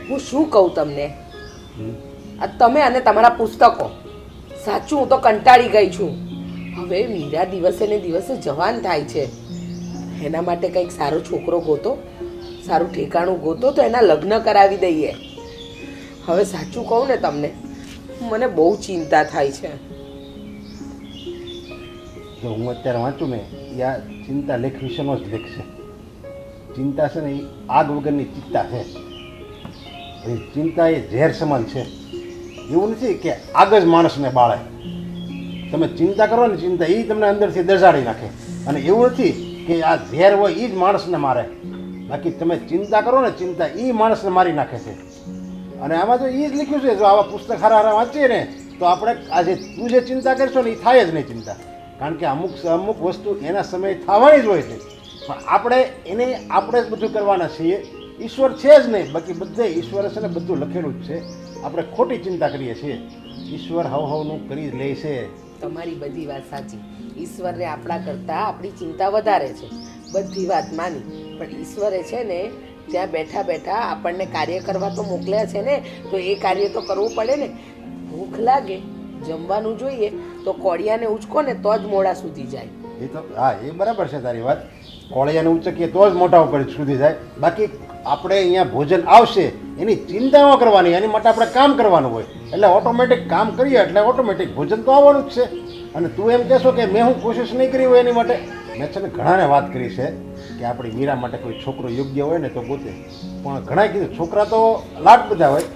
હું શું કહું તમને, આ તમે અને તમારા પુસ્તકો, સાચું હું તો કંટાળી ગઈ છું. હવે મીરા દિવસે ને દિવસે જવાન થાય છે, એના માટે કંઈક સારો છોકરો ગોતો, સારું ઠેકાણું ગોતો તો એના લગ્ન કરાવી દઈએ. હવે સાચું કહું ને તમને, મને બહુ ચિંતા થાય છે. જો હું અત્યારે વાંચું ને એ આ ચિંતા લેખ વિશેનો જ લેખ છે. ચિંતા છે ને એ આગ વગરની ચિંતા છે. એ ચિંતા એ ઝેર સમાન છે. એવું નથી કે આગ જ માણસને બાળે. તમે ચિંતા કરો ને, ચિંતા એ તમને અંદરથી દઝાડી નાખે. અને એવું નથી કે આ ઝેર હોય એ જ માણસને મારે. બાકી તમે ચિંતા કરો ને, ચિંતા એ માણસને મારી નાખે છે. અને આમાં તો એ જ લખ્યું છે, જો આવા પુસ્તક હારા હારા વાંચીએ ને તો આપણે આજે તું જે ચિંતા કરશો ને એ થાય જ નહીં ચિંતા. કારણ કે અમુક વસ્તુ એના સમયે થવાની જ હોય છે. પણ આપણે જ બધું કરવાના છીએ. ઈશ્વર છે જ નહીં. બાકી બધે ઈશ્વર છે ને બધું લખેલું જ છે. આપણે ખોટી ચિંતા કરીએ છીએ. ઈશ્વર હવનું કરી લે છે. તમારી બધી વાત સાચી. ઈશ્વરને આપણા કરતાં આપણી ચિંતા વધારે છે, બધી વાત માની. પણ ઈશ્વરે છે ને ત્યાં બેઠા બેઠા આપણને કાર્ય કરવા તો મોકલ્યા છે ને, તો એ કાર્ય તો કરવું પડે ને. ભૂખ લાગે, જમવાનું જોઈએ, તો કોળિયાને ઉચકો ને તો જ મોડા સુધી જાય. એ તો હા, એ બરાબર છે તારી વાત. કોળિયાને ઉચકીએ તો જ મોટા ઉપર સુધી જાય. બાકી આપણે અહીંયા ભોજન આવશે એની ચિંતા ન કરવાની, એની માટે આપણે કામ કરવાનું હોય. એટલે ઓટોમેટિક કામ કરીએ એટલે ઓટોમેટિક ભોજન તો આવવાનું જ છે. અને તું એમ કહેશો કે મેં હું કોશિશ નહીં કરી હોય એની માટે, મેં છે ને ઘણાને વાત કરી છે કે આપણી મીરા માટે કોઈ છોકરો યોગ્ય હોય ને તો ગોતે. પણ ઘણા કીધું છોકરા તો લાખ બધા હોય,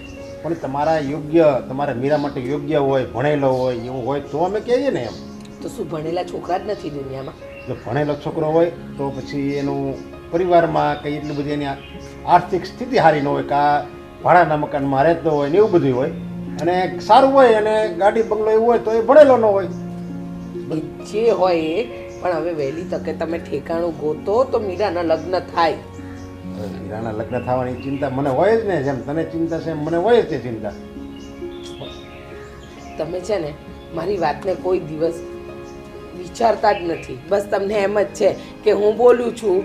પણ તમારા મીરા માટે યોગ્ય હોય, ભણેલો હોય, એવું હોય તો અમે કહીએ ને. એમ તો શું ભણેલા છોકરા જ નથી દુનિયામાં? જો ભણેલો છોકરો હોય તો પછી એનું પરિવારમાં કંઈ એટલી બધી એની આર્થિક સ્થિતિ સારી ન હોય, કાં ભાડાના મકાનમાં રહેતો હોય ને એવું બધું હોય, અને સારું હોય અને ગાડી બંગલો એવું હોય તો એ ભણેલો ન હોય. જે હોય એ, પણ હવે વહેલી તકે તમે ઠેકાણું ગોતો તો મીરાના લગ્ન થાય. મીરાના લગ્ન થવાની ચિંતા મને હોય જ ને, જેમ તને ચિંતા છે એમ મને હોય જ તે ચિંતા. તમે છે ને મારી વાતને કોઈ દિવસ વિચારતા જ નથી. બસ તમને એમ જ છે કે હું બોલું છું,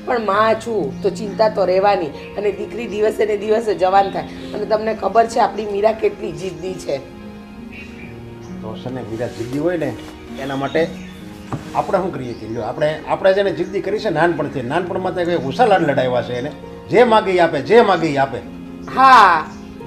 પણ માં છું તો ચિંતા તો રહેવાની. અને દીકરી દિવસે ને દિવસે જવાન થાય. અને તમને ખબર છે આપણી મીરા કેટલી જિદ્દી છે. તો છે ને મીરા જિદ્દી હોય ને એના માટે આપણે શું કરીએ છીએ? જો આપણે જેને જિદ્દી કરી છે નાનપણમાં તો કંઈ ઉષાલાડ લડાવ્યા છે એને, જે માગી આપે. હા,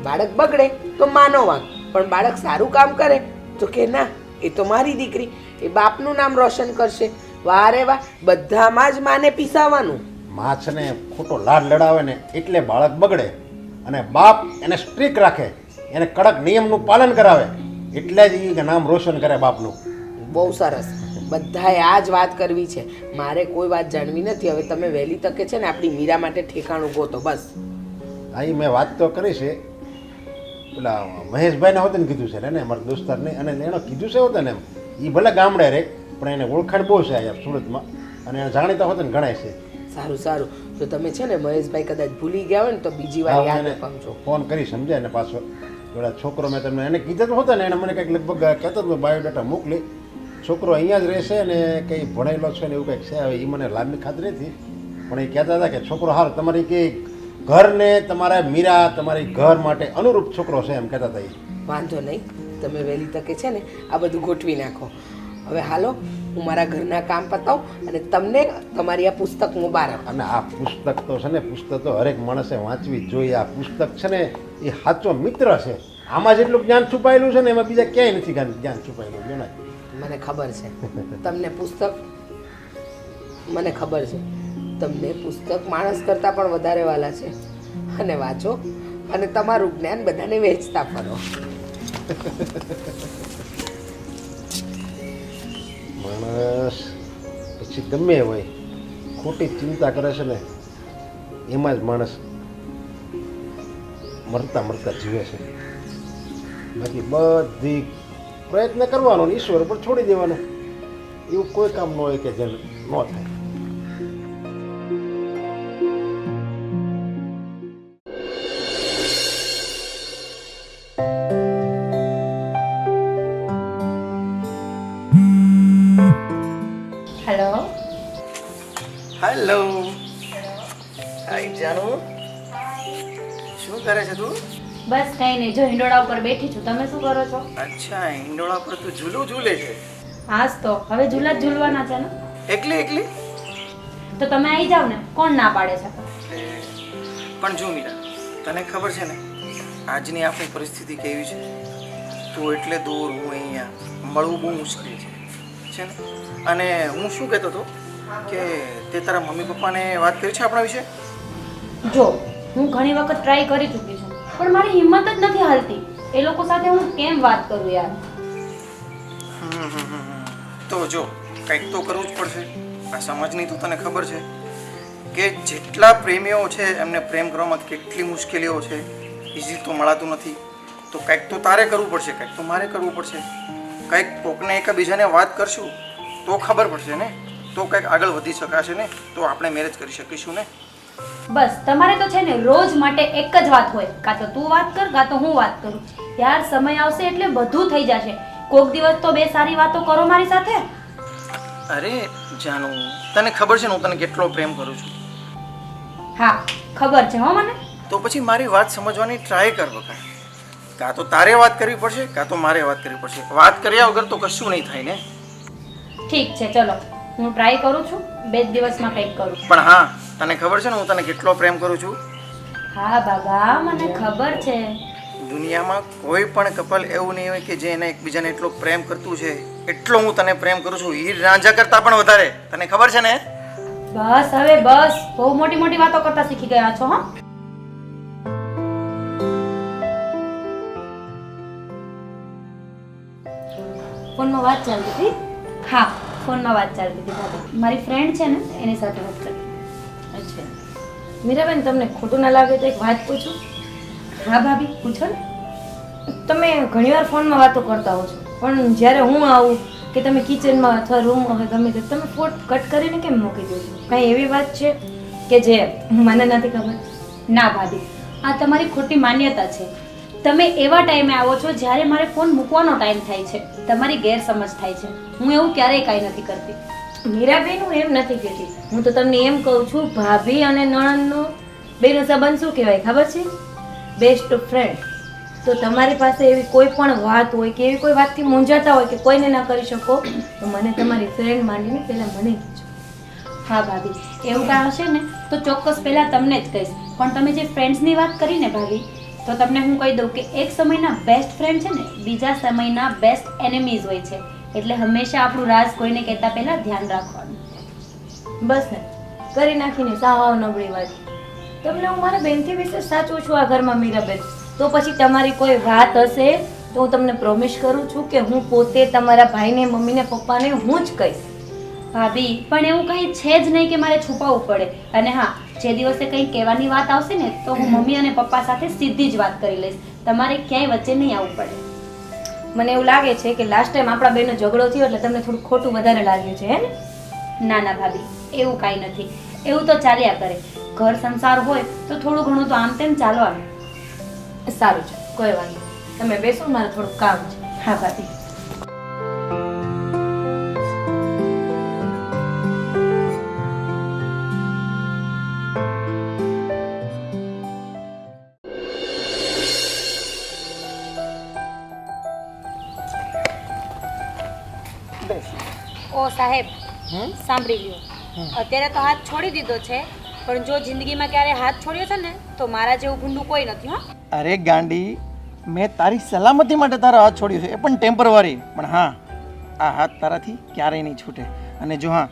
બાળક બગડે તો માનો વાંક, પણ બાળક સારું કામ કરે તો કે ના એ તો મારી દીકરી, એ બાપનું નામ રોશન કરશે. વારે વાહ, બધામાં જ માને પીસાવાનું. માં છે ને ખોટો લાડ લડાવે ને એટલે બાળક બગડે, અને બાપ એને સ્ટ્રિક્ટ રાખે, એને કડક નિયમનું પાલન કરાવે એટલે જ એ નામ રોશન કરે બાપનું. બહુ સરસ. બધાએ આ જ વાત કરવી છે, મારે કોઈ વાત જાણવી નથી. હવે તમે વહેલી તકે છે ને આપણી મીરા માટે ઠેકાણું ગોતો બસ. અહીં મેં વાત તો કરી છે, પેલા મહેશભાઈને હોતે ને કીધું છે ને મારા દોસ્તારને, અને એણે કીધું છે હોતે ને એમ, એ ભલે ગામડે રહે પણ એને ઓળખાણ બહુ છે અહીંયા સુરતમાં, અને એને જાણીતા હોતે ને ગણાય છે. સારું. તો તમે છે ને મહેશભાઈ કદાચ ભૂલી ગયા હોય ને તો બીજી વાર યાદ અપાવજો. ફોન કરી સમજાય ને પાછો. પેલા છોકરો મેં તમને એને કીધું તો હોતા ને, એને મને કંઈક લગભગ કહેતો હતો બાયોડેટા મોકલી. છોકરો અહીંયા જ રહેશે ને કંઈ ભણેલો છે ને એવું કંઈક છે. હવે એ મને લાંબી ખાતરી નથી, પણ એ કહેતા હતા કે છોકરો હારો તમારી કે ઘરને તમારા મીરા તમારી ઘર માટે અનુરૂપ છોકરો છે એમ કહેતા હતા. વાંધો નહીં, તમે વહેલી તકે છે ને આ બધું ગોઠવી નાખો. હવે હાલો, હું મારા ઘરના કામ પતાવું અને તમને તમારી આ પુસ્તક મુબારક. અને આ પુસ્તક તો છે ને, પુસ્તક તો હરેક માણસે વાંચવી જ જોઈએ. આ પુસ્તક છે ને એ સાચો મિત્ર છે. આમાં જેટલું જ્ઞાન છુપાયેલું છે ને એમાં બીજા ક્યાંય નથી જ્ઞાન છુપાયેલું. જો ને મને ખબર છે તમને પુસ્તક માણસ કરતાં પણ વધારે વાલા છે. અને વાંચો અને તમારું જ્ઞાન બધાને વહેંચતા ફરો. માણસ પછી ગમે હોય ખોટી ચિંતા કરે છે ને એમાં જ માણસ મરતા જીવે છે. બાકી બધી પ્રયત્ન કરવાનો, ઈશ્વર ઉપર છોડી દેવાનો. એવું કોઈ કામ ન હોય કે જે ન થાય. હેલો. હાય જાનુ શું કરે છે તું? બસ કઈ નહીં, જો હિંડોળા ઉપર બેઠી છું. તમે શું કરો છો? અચ્છા, હિંડોળા પર તું ઝૂલું ઝૂલે છે? હાસ તો હવે ઝૂલા જ ઝૂલવાના છે ને. એકલી એકલી? તો તમે આવી જાવ ને, કોણ ના પાડે છે? પણ જો મીરા, તને ખબર છે ને આજની આપણી પરિસ્થિતિ કેવી છે? તું એટલે દૂર, હું અહીંયા, મળવું બહુ મુશ્કેલ છે ને. અને હું શું કહેતો હતો કે તે તારા મમ્મી પપ્પાને વાત કરી છે આપણા વિશે? જો હું ઘણી વખત ટ્રાય કરી ચૂકી છું, પણ મારી હિંમત જ નથી હાલતી. એ લોકો સાથે હું કેમ વાત કરું યાર? તો જો કંઈક તો કરવું જ પડશે. આ સમજની તો તને ખબર છે કે જેટલા પ્રેમીઓ છે એમને પ્રેમ કરવામાં કેટલી મુશ્કેલીઓ છે. ઇઝી તો મળાતું નથી. તો કંઈક તો તારે કરવું પડશે, કંઈક તો મારે કરવું પડશે. કંઈક કોકને એકબીજાને વાત કરશું તો ખબર પડશે ને, તો કંઈક આગળ વધી શકાશે ને, તો આપણે મેરેજ કરી શકીશું ને. બસ તમારે તો છે ને રોજ માટે એક જ વાત હોય, કાં તો તું વાત કર કાં તો હું વાત કરું. યાર સમય આવશે એટલે બધું થઈ જશે. કોક દિવસ તો બે સારી વાતો કરો મારી સાથે. અરે જાનુ, તને ખબર છે ને હું તને કેટલો પ્રેમ કરું છું. હા ખબર છે હો મને. તો પછી મારી વાત સમજવાની ટ્રાય કર બકા. કાં તો તારે વાત કરવી પડશે કાં તો મારે વાત કરવી પડશે. વાત કર્યા વગર તો કશું નહીં થાય ને. ઠીક છે ચલો, હું ટ્રાય કરું છું. 2 દિવસમાં કંઈક કરું. પણ હા, તને ખબર છે ને હું તને કેટલો પ્રેમ કરું છું? હા બાબા, મને ખબર છે. દુનિયામાં કોઈ પણ કપલ એવું નહીં હોય કે જે એને એકબીજાને એટલો પ્રેમ કરતું છે. એટલો હું તને પ્રેમ કરું છું, હીર રાંઝા કરતા પણ વધારે. તને ખબર છે ને? બસ હવે બસ, બહુ મોટી મોટી વાતો કરતા શીખી ગયા છો. હા ફોનમાં વાત ચાલતી હતી. હા ફોનમાં વાત ચાલતી હતી ભાભી. મારી ફ્રેન્ડ છે ને એની સાથે વાત કરતી. અચ્છા મીરાબેન, તમને ખોટું ના લાગે તો એક વાત પૂછું? હા ભાભી પૂછો ને. તમે ઘણીવાર ફોનમાં વાતો કરતા હો છો, પણ જ્યારે હું આવું કે તમે કિચનમાં અથવા રૂમમાં હોય ગમે તે, તમે ફોન કટ કરીને કેમ મૂકી દો છો? કાંઈ એવી વાત છે કે જે મને નથી ખબર? ના ભાભી, આ તમારી ખોટી માન્યતા છે. તમે એવા ટાઈમે આવો છો જ્યારે મારે ફોન મૂકવાનો ટાઈમ થાય છે. તમારી ગેરસમજ થાય છે. હું એવું ક્યારેય કાંઈ નથી કરતી. મીરાબેન, હું એમ નથી કહેતી. હું તો તમને એમ કહું છું, ભાભી અને નણંદનો બેનો સંબંધ શું કહેવાય ખબર છે? Best friend. તો તમારી પાસે એવી કોઈ પણ વાત હોય કે એવી કોઈ વાતથી મૂંઝાતા હોય કે કોઈને ના કરી શકો, તો મને તમારી ફ્રેન્ડ માનીને પહેલાં મને કહેજો. હા ભાભી, એવું કાંઈ હશે ને તો ચોક્કસ પહેલાં તમને જ કહીશ. પણ તમે જે ફ્રેન્ડ્સની વાત કરી ને ભાભી, તો તમને હું કહી દઉં કે એક સમયના બેસ્ટ ફ્રેન્ડ છે ને બીજા સમયના બેસ્ટ એનિમીઝ હોય છે. એટલે હંમેશા આપણું રાજ કોઈને કહેતા પહેલા ધ્યાન રાખવાનું. બસ ને, કરી નાખીને સાવ નબળી વાત. તમને હું મારા બેનથી વિશે સાચું છું આ ઘરમાં મીરાબેન. તો પછી તમારી કોઈ વાત હશે તો હું તમને પ્રોમિસ કરું છું કે હું પોતે તમારા ભાઈને, મમ્મીને, પપ્પાને હું જ કહીશ. ભાભી પણ એવું કંઈ છે જ નહીં કે મારે છુપાવવું પડે. અને હા, જે દિવસે કંઈ કહેવાની વાત આવશે ને તો હું મમ્મી અને પપ્પા સાથે સીધી જ વાત કરી લઈશ. તમારે ક્યાંય વચ્ચે નહીં આવવું પડે. મને એવું લાગે છે કે લાસ્ટ ટાઈમ આપણા બેનો ઝઘડો થયો એટલે તમને થોડું ખોટું વધારે લાગ્યું છે, હે ને? ના ના ભાભી, એવું કાંઈ નથી. એવું તો ચાલ્યા કરે. ઘર સંસાર હોય તો થોડું ઘણું તો આમ તેમ ચાલવાનું. સારું છે, કોઈ વાંધો નહીં. તમે બેસો, મારે થોડું કામ છે. હા ભાભી. ઓ સાહેબ, સાંભળી લ્યો. અત્યારે તો હાથ છોડી દીધો છે, પણ જો જિંદગીમાં ક્યારે હાથ છોડ્યો છે ને તો મારા જેવું ભૂંડું કોઈ નથી. હો અરે ગાંડી, મેં તારી સલામતી માટે તારો હાથ છોડ્યો છે, એ પણ ટેમ્પરરી. પણ હા, આ હાથ તારાથી ક્યારેય નહીં છૂટે. અને જો હા,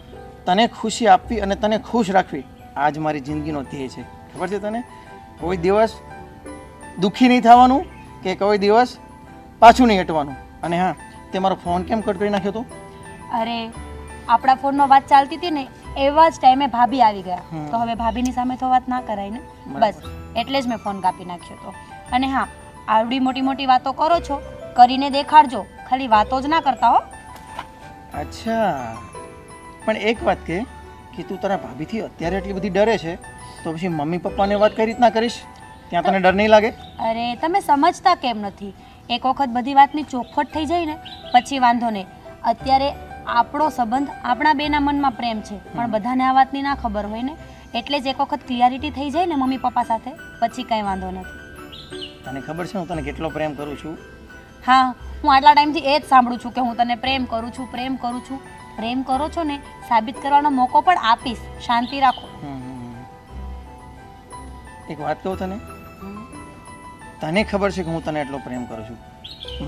તને ખુશી આપવી અને તને ખુશ રાખવી આ જ મારી જિંદગીનો ધ્યેય છે. ખબર છે તને? કોઈ દિવસ દુઃખી નહીં થવાનું કે કોઈ દિવસ પાછું નહીં હટવાનું. અને હા, તે મારો ફોન કેમ કટ કરી નાખ્યો તો? અરે આપણા ફોનમાં વાત ચાલતી હતી ને એવા જ ટાઈમે ભાભી આવી ગયા. તો હવે ભાભીની સામે તો વાત ના કરાય ને. બસ એટલે જ મેં ફોન કાપી નાખ્યો હતો. અને હા, આવડી મોટી મોટી વાતો કરો છો, કરીને દેખાડજો. ખાલી વાતો જ ના કરતા હો. અચ્છા, પણ એક વાત કે તું તારા ભાભીથી અત્યારે એટલી બધી ડરે છે, તો પછી મમ્મી પપ્પાને વાત કઈ રીતના કરીશ? ત્યાં તને ડર નહીં લાગે? અરે તમે સમજતા કેમ નથી? એક વખત બધી વાતની ચોખવટ થઈ જાય ને પછી વાંધો નહીં. અત્યારે આપણો સંબંધ, આપણા બેના મનમાં પ્રેમ છે, પણ બધાને આ વાતની ના ખબર હોય ને. એટલે જ એક વખત ક્લિયરિટી થઈ જાય ને મમ્મી પપ્પા સાથે પછી કંઈ વાંધો નથી. તને ખબર છે હું તને કેટલો પ્રેમ કરું છું? હા, હું આટલા ટાઈમથી એ જ સાંભળું છું કે હું તને પ્રેમ કરું છું, પ્રેમ કરું છું. પ્રેમ કરો છો ને સાબિત કરવાનો મોકો પણ આપીશ, શાંતિ રાખો. એક વાત કહું તને, તને ખબર છે કે હું તને એટલો પ્રેમ કરું છું,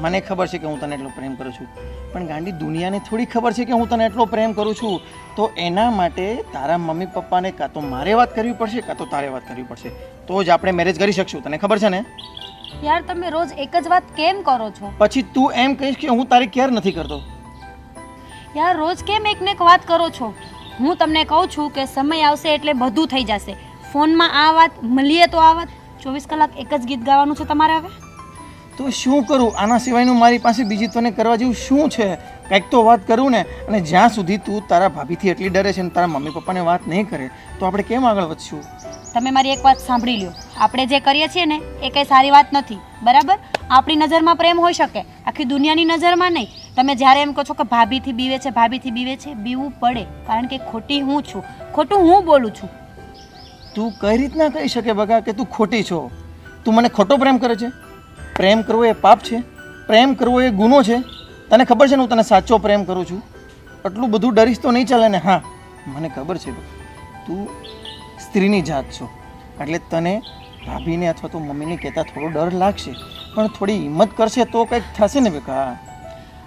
મને ખબર છે કે હું તને એટલો પ્રેમ કરું છું, પણ ગાંડી દુનિયાને થોડી ખબર છે કે હું તને એટલો પ્રેમ કરું છું. તો એના માટે તારા મમ્મી પપ્પાને કાં તો મારે વાત કરવી પડશે કાં તો તારે વાત કરવી પડશે, તો જ આપણે મેરેજ કરી શકશું. તને ખબર છે ને? યાર તમે રોજ એક જ વાત કેમ કરો છો? પછી તું એમ કહીશ કે હું તારી કેર નથી કરતો. યાર રોજ કેમ એકને એક વાત કરો છો? હું તમને કહું છું કે સમય આવશે એટલે બધું થઈ જશે. ફોનમાં આ વાત, મળીએ તો આ વાત, 24 કલાક એક જ ગીત ગાવાનું છે તમારે હવે? તો શું કરું? આના સિવાયનું મારી પાસે બીજી તને કરવા જેવું શું છે? કંઈક તો વાત કરું ને. અને જ્યાં સુધી તું તારા ભાભીથી એટલી ડરે છે ને તારા મમ્મી પપ્પાને વાત નહીં કરે તો આપણે કેમ આગળ વધશું? તમે મારી એક વાત સાંભળી લ્યો, આપણે જે કરીએ છીએ ને એ કંઈ સારી વાત નથી, બરાબર? આપણી નજરમાં પ્રેમ હોઈ શકે, આખી દુનિયાની નજરમાં નહીં. તમે જ્યારે એમ કહો છો કે ભાભીથી બીવે છે, ભાભીથી બીવે છે, બીવું પડે, કારણ કે ખોટી હું છું, ખોટું હું બોલું છું. તું કઈ રીતના કહી શકે બગા કે તું ખોટી છો? તું મને ખોટો પ્રેમ કરે છે? પ્રેમ કરવો એ પાપ છે? પ્રેમ કરવો એ ગુનો છે? તને ખબર છે ને હું તને સાચો પ્રેમ કરું છું? આટલું બધું ડરીશ તો નહીં ચાલે ને? હા, મને ખબર છે તું સ્ત્રીની જાત છો એટલે તને ભાભીને અથવા તો મમ્મીને કહેતા થોડો ડર લાગશે, પણ થોડી હિંમત કરશે તો કંઈક થશે ને બેકા.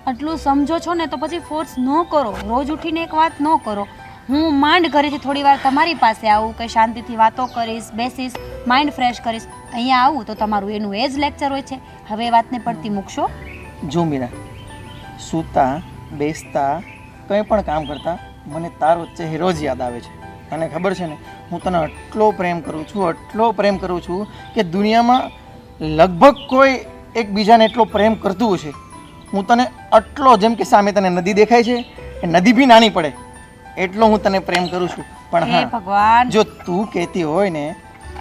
આટલું સમજો છો ને તો પછી ફોર્સ ન કરો, રોજ ઉઠીને એક વાત ન કરો. હું માંડ ઘરેથી થોડી વાર તમારી પાસે આવું, કંઈ શાંતિથી વાતો કરીશ, બેસીશ, માઇન્ડ ફ્રેશ કરીશ. અહીંયા આવું તો તમારું એનું એ જ લેક્ચર હોય છે. હવે એ વાતને પડતી મૂકશો. જો મીરા, સૂતા બેસતા કંઈ પણ કામ કરતા મને તાર વચ્ચે રોજ યાદ આવે છે. તને ખબર છે ને હું તને આટલો પ્રેમ કરું છું, આટલો પ્રેમ કરું છું કે દુનિયામાં લગભગ કોઈ એકબીજાને એટલો પ્રેમ કરતું હશે. હું તને આટલો, જેમ કે સામે તને નદી દેખાય છે એ નદી બી નાની પડે એટલો હું તને પ્રેમ કરું છું. પણ હે હા, ભગવાન, જો તું કહેતી હોય ને,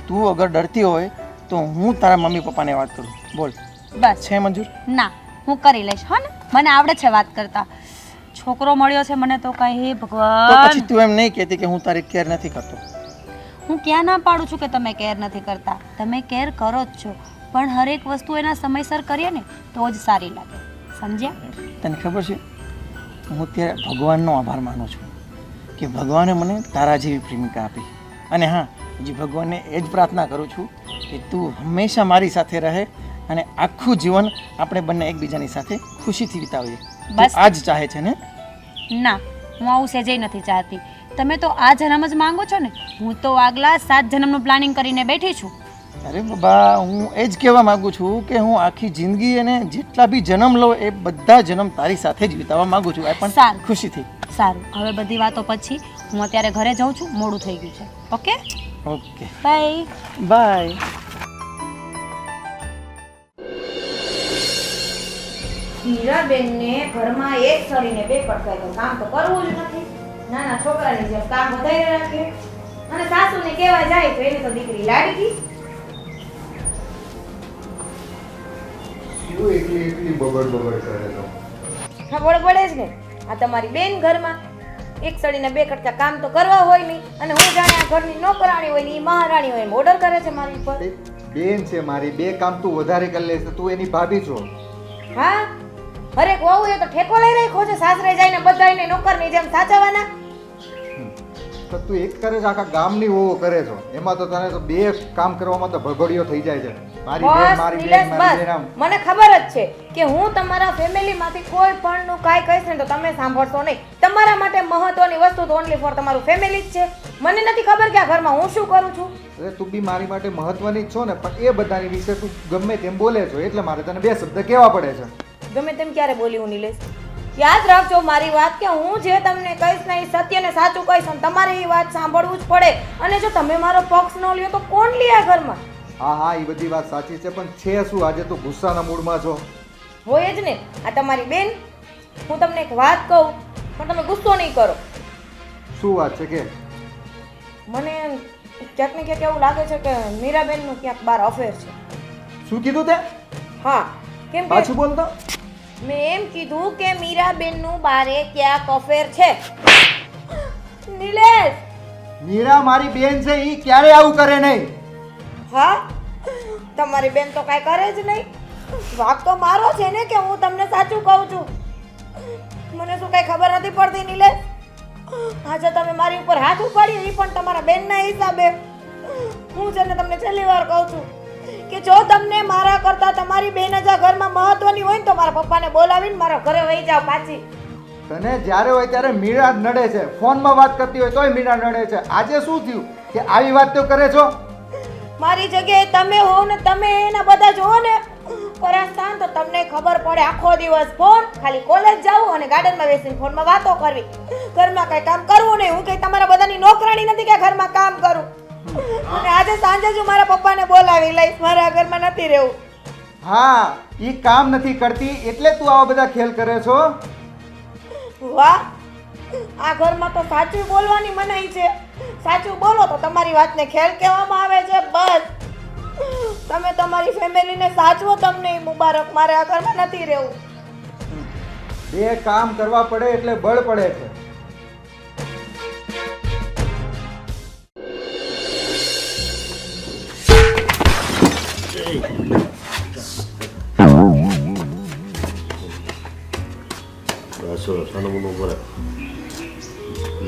તું અગર ડરતી હોય તો હું તારા મમ્મી પપ્પાને વાત કરું. બોલ, બસ છે મંજૂર? ના, હું કરી લઈશ. હા ને, મને આવડે છે વાત કરતા. છોકરો મળ્યો છે મને તો કઈ, હે તો ભગવાન. પછી તું એમ નહીં કહેતી કે હું તારી કેર નથી કરતો? હું ક્યાં ના પાડું છું કે તમે કેર નથી કરતા, તમે કેર કરો જ છો, પણ હરેક વસ્તુ એના સમયસર કરીએ ને તો જ સારી લાગે, સમજ્યા? તને ખબર છે હું ત્યારે ભગવાનનો આભાર માનું છું કે ભગવાને મને તારા જેવી પ્રેમિકા આપી. અને હા, હજી ભગવાનને એ જ પ્રાર્થના કરું છું કે તું હંમેશા મારી સાથે રહે અને આખું જીવન આપણે બંને એકબીજાની સાથે ખુશીથી વિતાવીએ. બસ. આ જ ચાહે છે ને? ના, હું આવું સેજેય નથી ચાહતી. તમે તો આ જન્મ જ માંગો છો ને, હું તો આગલા 7 જન્મનું પ્લાનિંગ કરીને બેઠી છું. અરે બાબા, હું એ જ કહેવા માગું છું કે હું આખી જિંદગી અને જેટલા બી જન્મ લઉં એ બધા જન્મ તારી સાથે જ વિતાવવા માગું છું, એ પણ સારું. ખુશીથી. સારું, હવે બધી વાતો પછી. હું અત્યારે ઘરે જાઉં છું, મોડું થઈ ગયું છે. Okay, okay, bye. બાય. મીરાબેનને ઘરમાં એક સળીને બે પડકાય તો કામ તો કરવું જ નથી. નાના છોકરાની જેમ કામ વધારે રાખે અને સાસુને કહેવા જાય તો એની તો દીકરી લાડકી. શું એકલી બબડ કરે તો? હા, બળબડે જ ને. આ તમારી બેન ઘરમાં એક સળીને બે કટકા કામ તો કરવા હોય નહીં, અને હું જાણે આ ઘરની નોકરાણી હોય ને ઈ મહારાણી હોય એમ ઓર્ડર કરે છે મારી ઉપર. બેન છે મારી, બે કામ તું વધારે કરી લેશે, તું એની ભાભી છો. હા, હરેક વહુ એ તો ઠેકો લઈ રાખ્યો છે સાસરે જઈને બધાયને નોકરની જેમ સાચવવાના. તો તું એક કરે છે, આખા ગામની વહુ કરે છો, એમાં તો તને તો બે કામ કરવામાં તો ભગોડિયો થઈ જાય છે. મારી બેન, બસ મારી નિલેશ, બેન, મારી બસ. બેન આમ. મને ખબર જ છે કે હું તમારા ફેમિલીમાંથી કોઈ પણ નું કાંઈ કહીશ ને તો તમે સાંભળશો નહીં. તમારા માટે મહત્વની વસ્તુ તો ઓનલી ફોર તમારું ફેમિલી જ છે. મને નથી ખબર કે આ ઘરમાં હું શું કરું છું. અરે તું બી મારી માટે મહત્વની જ છો ને, પણ એ બધાની વિશે તું ગમે તેમ બોલે છો એટલે મારે તને બે શબ્દ કહેવા પડે છે. ગમે તેમ ક્યારે બોલી હું નિલેશ? યાદ રાખજો મારી વાત કે હું જે તમને કહીશ ને એ સત્ય ને સાચું કહીશ, અને તમારે એ વાત સાંભળવું જ પડે. અને જો તમે મારો પક્ષ ન લ્યો તો કોણ લે આ ઘરમાં? હા, એ બધી વાત સાચી છે, પણ છે શું આજે તું ગુસ્સાના મૂડમાં છો? હોય જ ને. આ તમારી બેન, હું તમને એક વાત કહું પણ તમે ગુસ્સો નહીં કરો. શું વાત છે કે? મને ક્યાંક ને ક્યાંક એવું લાગે છે કે મીરાબેનનું ક્યાંક બાર અફેર છે. શું કીધું તે? હા, કેમ કે પાછું બોલતો. મેં એમ કીધું કે મીરાબેનનું બારે ક્યાંક અફેર છે. નિલેશ, મીરા મારી બેન છે એ ક્યારેય આવું કરે નહીં. હા તમારી બેન તો કાંઈ કરે જ નહીં. વાક તો મારો છે ને કે હું તમને સાચું કહું છું. મને શું કાંઈ ખબર નથી પડતી નિલેશ? આજે તમે મારી ઉપર હાથ ઉપાડ્યો એ પણ તમારા બેનના હિસાબે. હું છે ને તમને છેલ્લી વાર કહું છું કે જો તમને મારા કરતા તમારી બેન જ આ ઘરમાં મહત્વની હોય ને તો મારા પપ્પાને બોલાવીને મારા ઘરે વહી જાઓ પાછી. તને જ્યારે હોય ત્યારે મીરા જ નડે છે. ફોનમાં વાત કરતી હોય તોય મીરા નડે છે. આજે શું થયું કે આવી વાત તો કરે છો? મારી જગ્યાએ તમે હો ને તમે એના બધા જોવો ને પરેશાન તો તમને ખબર પડે. આખો દિવસ ફોન, ખાલી કોલેજ જાવું અને ગાર્ડનમાં બેસીને ફોનમાં વાતો કરવી. ઘરમાં કઈ કામ કરવું નહીં. હું કઈ તમારા બધાની નોકરાણી નથી કે ઘરમાં કામ કરું. અને આજે સાંજે જ હું મારા પપ્પાને બોલાવી લઈશ. મારે આ ઘરમાં નથી રહેવું. હા, ઈ કામ નથી કરતી એટલે તું આવા બધા ખેલ કરે છો. વાહ, આ ઘરમાં તો સાચું બોલવાની મનાઈ છે. સાચું બોલો તો તમારી વાતને ખેલ કહેવામાં આવે છે. બસ તમે તમારી ફેમિલીને સાચવો. તમને મુબારક. મારે આ ઘરમાં નથી રહેવું. બે કામ કરવા પડે એટલે બળ પડે છે.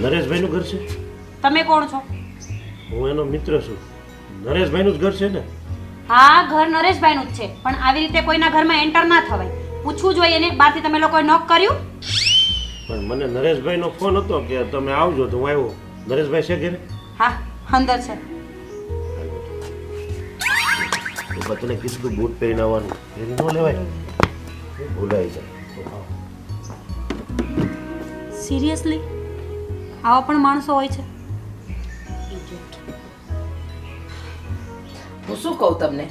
નરેશભાઈનું ઘર છે? તમે કોણ છો? હું એનો મિત્ર છું. નરેશભાઈનું જ ઘર છે ને? હા, ઘર નરેશભાઈનું જ છે, પણ આવી રીતે કોઈના ઘરમાં એન્ટર ના થવાય. પૂછવું જોઈએ એને. બહારથી તમે લોકોએ નોક કર્યું? પણ મને નરેશભાઈનો ફોન હતો કે તમે આવજો તો હું આવ્યો. નરેશભાઈ છે ઘરે? હા, અંદર છે. તો તને કીધું બૂટ પહેરીને આવવાનું, પહેરી ન લેવાય, ભૂલાઈ જાય. સિરિયસલી આવા પણ માણસો હોય છે? હું શું કહું તમને,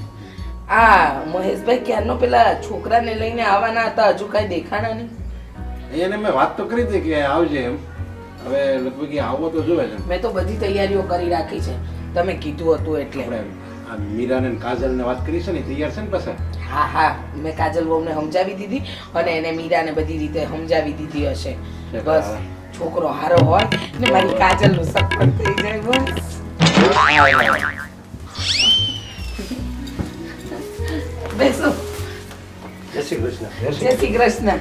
આ મહેશભાઈ ક્યારનો પેલા છોકરાને લઈને આવવાના હતા, હજુ કાંઈ દેખાણા નહીં. એને મેં વાત તો કરી હતી કે આવજે એમ. હવે લગભગ એ આવવો તો જોવે છે. મેં તો બધી તૈયારીઓ કરી રાખી છે, તમે કીધું હતું એટલે. આપણે આ મીરાને ને કાજલને વાત કરી છે ને, તૈયાર છે ને પાછા? હા હા, મેં કાજલ બહુને સમજાવી દીધી અને એને મીરાને બધી રીતે સમજાવી દીધી હશે. બસ છોકરો હારો હોય ને મારી કાજલનું સપન થઈ જાય. બસ બેસો. જય શ્રી કૃષ્ણ. જય શ્રી કૃષ્ણ.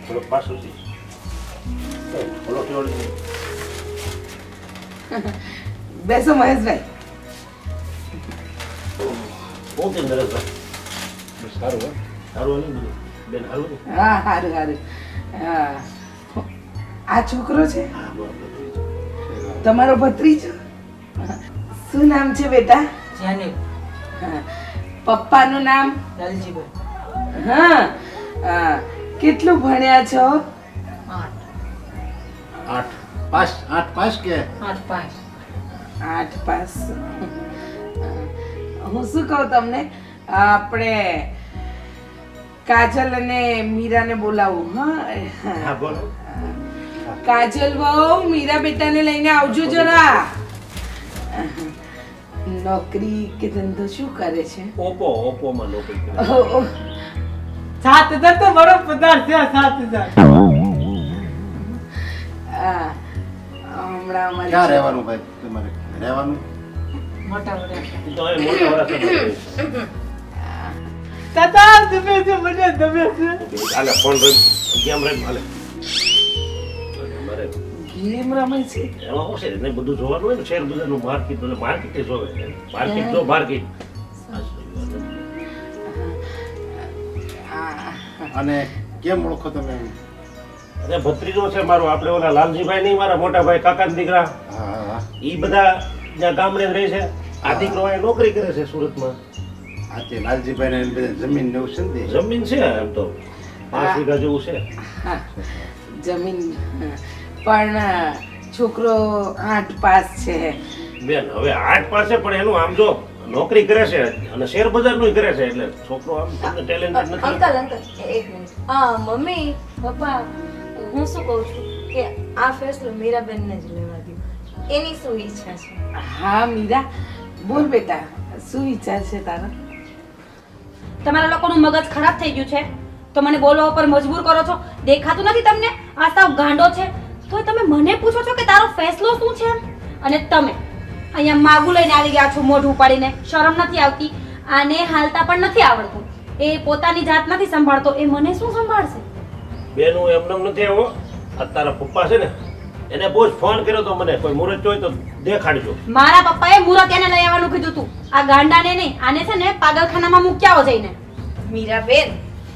થોડોક પાછું છે. બોલો કેવળ. બેસો મહેશભાઈ. બહુ કેમ નરેશભાઈ? સારું હોય. સારું હાલું ને બેન? હાલું ને? હા સારું સારું. હા, આ છોકરો છે હા, બરાબર. તમારો ભત્રીજો? શું નામ છે બેટા? જાને હા. પપ્પાનું નામ? લાલજીભાઈ. હા. હા. કેટલું ભણ્યા છો? 8 પાસ. 8 પાસ કે 8 પાસ. 8 પાસ. હું શું કહું તમને, આપણે કાજલ અને મીરાને બોલાવું. હા હા, બોલો. કાજલ બહુ મીરા બેટાને લઈને આવજો જરા. નોકરી કે ધંધો શું કરે છે? ઓપ્પોમાં નોકરી કરે. ઓહ, 7,000 તો બડો પગાર છે. 7,000. હા. હમણાં અમારી ક્યાં રહેવાનું ભાઈ તમારે? રહેવાનું મોટા મોટા ઈ તો હવે મોટા વરસના છે. તાતા તમે છે, મને તમે છે. હાલે ફોન રેમ ગેમ રેમ હાલે. મારે ગેમ રમે છે. એમાં શું છે ને, બધું જોવાનું હોય ને, શેર બજારનું માર્કેટ, એટલે માર્કેટ જોવે. માર્કેટ જો માર્કેટ. અને કેમ ઓળખો તમે? અરે ભત્રીજો છે મારો, આપણે ઓલા લાલજીભાઈ નહીં, મારા મોટા ભાઈ કાકાના દીકરા, હા હા. ઈ બધા ત્યાં ગામડે જ રહે છે. આ દીકરો અહીંયા નોકરી કરે છે સુરતમાં. આ તે લાલજીભાઈ ને બધા જમીન ને એવું છે ને તે? જમીન છે એમ તો 5 વીઘા જેવું છે. હા, જમીન. પણ છોકરો 8 પાસ છે. બેન હવે 8 પાસે પણ એનું આમ જો નોકરી કરે છે અને શેર બજારનું કરે છે, એટલે છોકરો આમ તમને ટેલેન્ટેડ નથી. અંકલ અંકલ એક મિનિટ. મમ્મી પપ્પા, હું શું કહું છું કે આ ફેસલો મીરાબેનને જ લેવા દો. એની શું ઈચ્છા છે? હા મીરા, બોલ બેટા, શું વિચાર છે તારો? તમારા લોકોનું મગજ ખરાબ થઈ ગયું છે તો મને બોલવા ઉપર મજબૂર કરો છો. દેખાતું નથી તમને? આ સાવ ગાંડો છે. તો તમે મને પૂછો છો કે તારો ફેસલો શું છે? અને તમે અહીંયા માગું લઈને આવી ગયા છો મોઢું ઉપાડીને, શરમ નથી આવતી? આને હાલતા પણ નથી આવડતું, એ પોતાની જાત નથી સંભાળતો, એ મને શું સંભાળશે? બેન હું એમનેમ નથી આવ્યો. આ તારા પપ્પા છે ને એને બહુ જ ફોન કર્યો તો મને કોઈ મુહૂર્ત હોય તો દેખાડજો. મારા પપ્પાએ મુરત એને લઈ આવવાનું કીધું તું, આ ગાંડાને નહીં. આને છે ને પાગલખાનામાં મૂક્યા હો જઈને. મીરાબેન,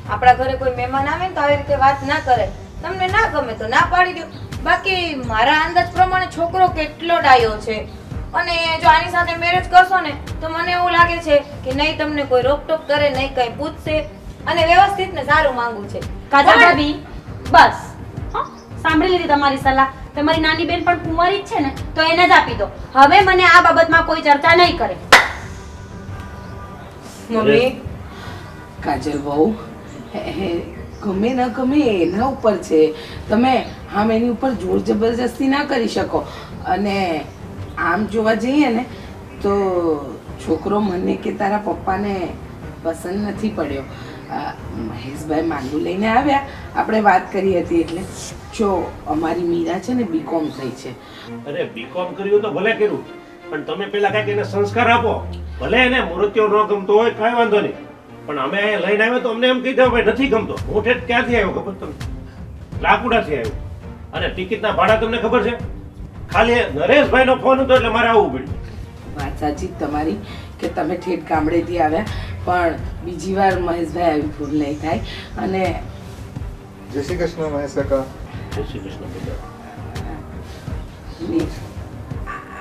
આપણા ઘરે કોઈ મહેમાન આવે ને તો આવી રીતે વાત ના કરે. તમને ના ગમે તો ના પાડી દો. બાકી મારા અંદાજ પ્રમાણે છોકરો કેટલો ડાયો છે, અને જો આની સાથે મેરેજ કરશો ને તો મને એવું લાગે છે કે નહીં તમને કોઈ રોકટોક કરે, નહીં કઈ પૂછશે, અને વ્યવસ્થિત ને સારું માંગવું છે. કાજલ ભાભી, બસ હો, સાંભળી લીધી તમારી સલાહ. તમારી નાની બેન પણ કુંવારી જ છે ને, તો એને જ આપી દો. હવે મને આ બાબતમાં કોઈ ચર્ચા નહીં કરે. મમ્મી, કાજલ બહુ ગમે ન ગમે એના ઉપર છે. તમે આમ એની ઉપર જોર જબરજસ્તી ના કરી શકો. અને આમ જોવા જઈએ ને તો છોકરો મને કે તારા પપ્પાને પસંદ નથી પડ્યો. મહેશભાઈ માંગુ લઈને આવ્યા, આપણે વાત કરી હતી એટલે. જો અમારી મીરા છે ને બીકોમ થઈ છે. અરે બીકોમ કર્યું તો ભલે કર્યું, પણ તમે પેલા કાંઈક એને સંસ્કાર આપો. ભલે એને મૂર્તિઓ ન ગમતો હોય કાંઈ વાંધો નહીં, પણ અમે અહીંયા લઈને આવ્યા તો અમને એમ કહી દો ભાઈ નથી ગમતો. હું ઠેઠ ક્યાંથી આવ્યો ખબર તમને? લાકુડાથી આવ્યો. અને ટિકિટના ભાડા તમને ખબર છે? ખાલી નરેશભાઈનો ફોન હતો એટલે મારે આવવું પડ્યું. વાત સાચી તમારી કે તમે ઠેઠ ગામડેથી આવ્યા, પણ બીજી વાર મહેશભાઈ આવી ભૂલ નહીં થાય. અને જય શ્રી કૃષ્ણ મહેશ કાકા. જય શ્રી કૃષ્ણ બેટા.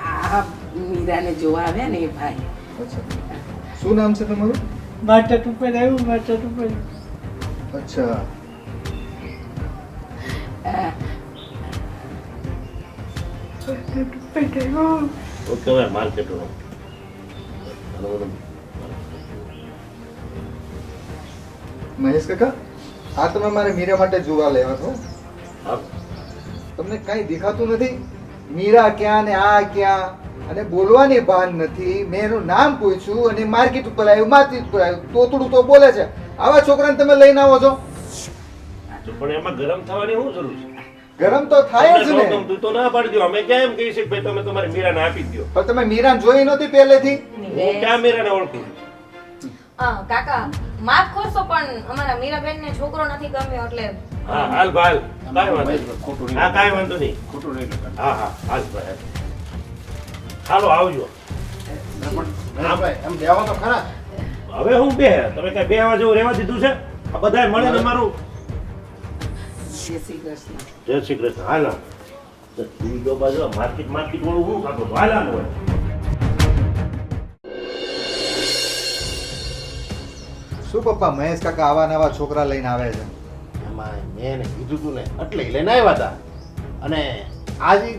આ મીરાને જોવા આવ્યા ને એ ભાઈ. અચ્છા, શું નામ છે તમારું? માટા ટુપેડ આવ્યું, માટા ટુપેડ. અચ્છા, ઓકે હવે માર્કેટનો મહેશ કાકા, આ તમે મારે મીરા માટે જોવા લેવા છો? હા તમને કઈ દેખાતું નથી? મીરા ક્યાં ને આ ક્યાં, અને બોલવાની ભાન નથી. મેં એનું નામ પૂછ્યું અને માર્કેટ ઉપર આવ્યું, માર્કેટ ઉપર આવ્યું, તોતડું તો બોલે છે. આવા છોકરાને તમે લઈને આવો છો? તો પણ એમાં ગરમ થવાની શું જરૂર છે? ગરમ તો થાય જ તમને ન ને. ગમતું તો ના પાડી દો. અમે ક્યાં એમ કહી શકીએ ભાઈ તમે તમારી મીરાને આપી જ દો. પણ તમે મીરાને જોઈ નહોતી પહેલેથી? હું ક્યાં મીરાને ઓળખું છું? કાકા માફ કરશો પણ અમારા મીરાબેન ને છોકરો નથી ગમ્યો એટલે. હા હાલ ભાઈ કાંઈ વાંધો નહીં. ખોટું હા કાંઈ વાંધો નહીં. ખોટું નહીં લગાડ. હા હા હાલ ભાઈ હાલો આવજો. ભાઈ એમ બેહો તો ખરા. હવે હું બે તમે કઈ બે જેવું રહેવા દીધું છે? આ બધાય મળે ને મારું. જય શ્રી કૃષ્ણ. જય શ્રી કૃષ્ણ. હાલ બીજો બાજુ માર્કેટ માર્કેટ વાળું હું કાઢો હાલાનું હોય. શું પપ્પા, મહેશ કાકા આવા નવા છોકરા લઈને આવે છે? એમાં મેં એને કીધું તું ને એટલે ઈ લઈને આવ્યા હતા. અને આજે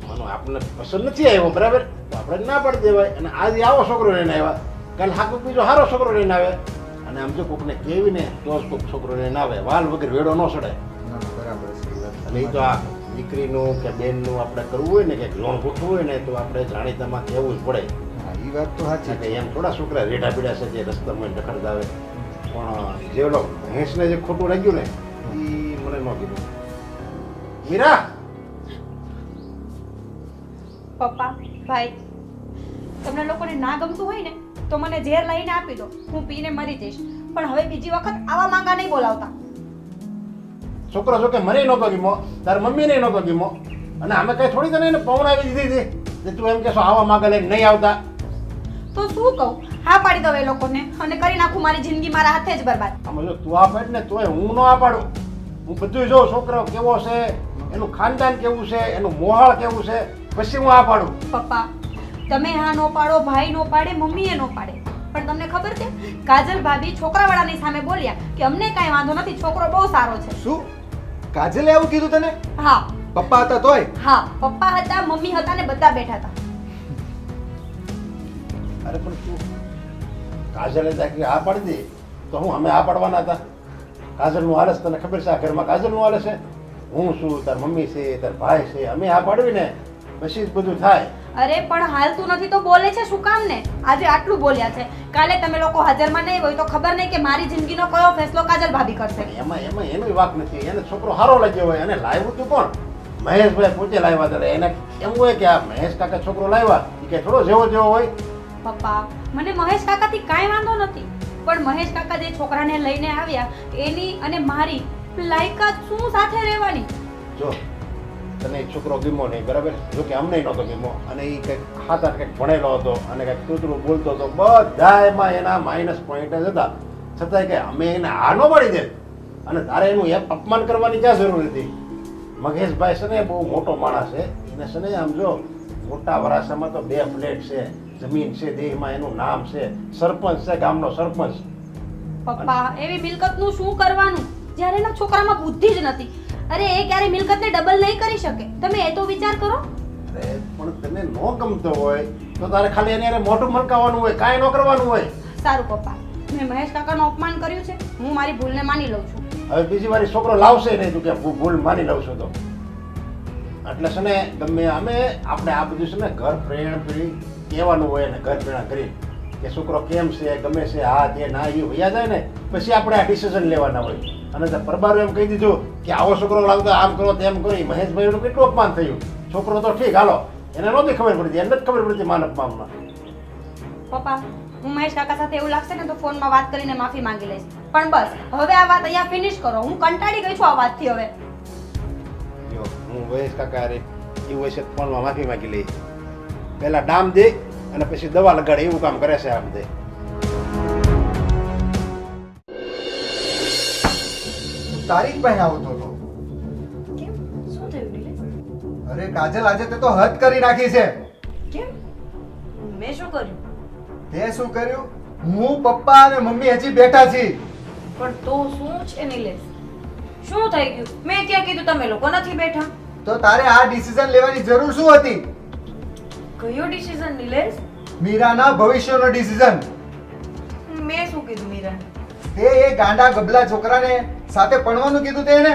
મને આપણને પસંદ નથી આવ્યો બરાબર, તો આપણે ના પાડી દેવાય. અને આજે આવો છોકરો લઈને આવ્યા, કાલ હાકુ બીજો સારો છોકરો લઈને આવે. અને આમ જો કોકને કેવીને તો જ કોક છોકરો લઈને આવે, વાલ વગર વેડો ન સડાય. ના, બરાબર છે. અને એ તો આ દીકરીનું કે બેનનું આપણે કરવું હોય ને કે લોન ગોઠવું હોય ને તો આપણે જાણીતામાં કહેવું જ પડે. હા, એ વાત તો સાચી કે છે. એમ થોડા છોકરા રેઢા પીડા છે જે રસ્તામાં ડખડતા આવે. પણ જે ઓલો મહેશને જે ખોટું લાગ્યું ને એ મને ન કીધું. મીરા, પપ્પા, ભાઈ, તમને લોકોને ના ગમતું હોય ને તો મને ઝેર લઈને આપી દો, હું પીને મરી જઈશ. પણ હવે બીજી વખત આવા માંગા નહીં બોલાવતા. છોકરો જો કે મને નહોતો ગીમો, તાર મમ્મીને નહોતો ગીમો, અને અમે કઈ થોડી તને એને પવનાવી દીધી હતી જે તું એમ કહેશો આવા માંગા લઈને નહીં આવતા. તો શું કહું? હા પાડી દો એ લોકોને અને કરી નાખું મારી જિંદગી મારા હાથે જ બરબાદ. આમાં જો તું આ પાડ ને તોય હું ન આ પાડું. હું બધું જોઉં છોકરો કેવો છે, એનું ખાનદાન કેવું છે, એનું મોહાળ કેવું છે, પછી હું આ પાડું. પપ્પા, તમે હા નો પાડો, ભાઈ નો પાડે, મમ્મીએ નો પાડે, પણ તમને ખબર છે કાજલ ભાભી છોકરાવાળાની સામે બોલ્યા કે અમને કાંઈ વાંધો નથી, છોકરો બહુ સારો છે. શું કાજલે આવું કીધું તને? હા પપ્પા હતા તોય? હા, પપ્પા હતા, મમ્મી હતા ને બધા બેઠા હતા. અરે પણ તું કાજલે તાકી આ પાડી દે તો હું અમે આ પાડવાના હતા? કાજલનું હાલસ તને ખબર છે? આ ઘરમાં કાજલનું હાલસ છે? હું છું, તાર મમ્મી છે, તાર ભાઈ છે, અમે આ પાડવી ને પછી જ બધું થાય. અરે પણ હાલતું નથી તો બોલે છે શું કામ ને? આજે આટલું બોલ્યા છે, કાલે તમે લોકો હાજરમાં નહીં હોય તો ખબર નહીં કે મારી જિંદગીનો કયો ફેસલો કાજલ ભાભી કરશે. એમાં એમાં એનો વાક નથી. એને છોકરો સારો લાગ્યો હોય અને લાવ્યું તું કોણ? મહેશભાઈ પોતે લાવ્યા હતા એને એમ હોય કે આ મહેશ કાકા છોકરો લાવ્યા એ કે થોડો જેવો જેવો હોય. પપ્પા મને મહેશ કાકાથી કાંઈ વાંધો નથી, પણ મહેશ કાકા જે છોકરાને લઈને આવ્યા એની અને મારી લાયકાત શું સાથે રહેવાની. જો તને એ છોકરો ગમ્યો નહીં બરાબર, જો કે અમને નહોતો ગમ્યો અને એ કંઈક ખાતા કંઈક ભણેલો હતો અને કંઈક તૂતરું બોલતો હતો, બધા એમાં એના માઇનસ પોઈન્ટ જ હતા. છતાંય કે અમે એને હા ન પાડી દે અને તારે એનું એમ અપમાન કરવાની ક્યાં જરૂર હતી. મહેશભાઈ છે ને બહુ મોટો માણસ છે, એને છે ને આમ જો મોટા વરાસામાં તો 2 ફ્લેટ છે, જમીન છે, દેહમાં એનું નામ છે, સરપંચ છે, ગામનો સરપંચ. પપ્પા એવી મિલકતનું શું કરવાનું જ્યારે એના છોકરામાં બુદ્ધિ જ નથી. અરે એ ક્યારે મિલકતને ડબલ નહીં કરી શકે, તમે એ તો વિચાર કરો. અરે પણ તને ન ગમતો હોય તો તારે ખાલી એને હારે મોઢું મલકાવવાનું હોય, કાંઈ ન કરવાનું હોય. સારું પપ્પા, મેં મહેશ કાકાનું અપમાન કર્યું છે, હું મારી ભૂલને માની લઉં છું. હવે બીજી વાર ઈ છોકરો લાવશે નહીં તું કે ભૂલ માની લઉં છું તો. એટલે છે ને ગમે આપણે આ બધું છે ને ઘર પ્રેરણા કરી કહેવાનું હોય ને ઘર પ્રેરણા કરી કે છોકરો કેમ છે, ગમે છે, હા તે ના એ વયા જાય ને પછી આપણે આ ડિસિઝન લેવાના હોય. અને પરબારો એમ કહી દીધું કે આવો છોકરો લાવતો આમ કરો તેમ કરો. મહેશભાઈનું કેટલું અપમાન થયું. છોકરો તો ઠીક હાલો એને નહોતી ખબર પડતી, એને જ ખબર પડતી માન અપમાનમાં. પપ્પા હું મહેશ કાકા સાથે એવું લાગશે ને તો ફોનમાં વાત કરીને માફી માંગી લઈશ, પણ બસ હવે આ વાત અહીંયા ફિનિશ કરો. હું કંટાળી ગઈ છું આ વાતથી. હવે જો હું મહેશ કાકા અરે એવું હશે ફોનમાં માફી માંગી લઈશ. પહેલા ડામ દે અને પછી દવા લગાડે એવું કામ કરે છે આ બધે. તારી જ પાસે આવતો હતો. કેમ શું થયું નિલેશ? અરે કાજલ આજે તે તો હદ કરી નાખી છે. કેમ? મેં શું કર્યું? તે શું કર્યું? હું પપ્પા અને મમ્મી હજી બેઠા છીએ. પણ તો શું છે નિલેશ? શું થઈ ગયું? મેં ક્યાં કીધું તમે લોકો નથી બેઠા? તો તારે આ ડિસિઝન લેવાની જરૂર શું હતી? કયો ડિસિઝન નિલેશ? મીરાના ભવિષ્યનો ડિસિઝન. મેં શું કીધું મીરાને? તે એ ગાંડા ગબલા છોકરાને સાથે ભણવાનું કીધું તેને.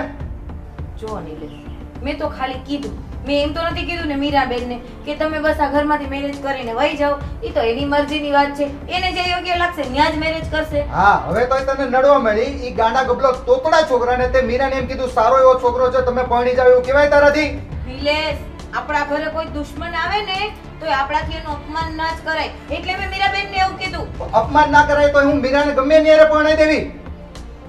જો નિલેશ, મેં તો ખાલી કીધું, મેં એમ તો નથી કીધું ને મીરાબેનને કે તમે બસ આ ઘરમાંથી મેરેજ કરીને વહી જાઓ. એ તો એની મરજીની વાત છે, એને જે યોગ્ય લાગશે ત્યાં જ મેરેજ કરશે. હા હવે તો તને નડવા મળી. ઈ ગાંડા ગબલો તોતડા છોકરાને તે મીરાને એમ કીધું સારો એવો છોકરો છે તમે પરણી જાવ એવું કહેવાય તારાથી? નિલેશ, આપણા ઘરે કોઈ દુશ્મન આવે ને તો આપણાથી એનું અપમાન ના જ કરાય, એટલે મેં મીરાબેનને એવું કીધું. અપમાન ના કરાય તો હું મીરાને ગમે ત્યારે પરણાઈ દેવી.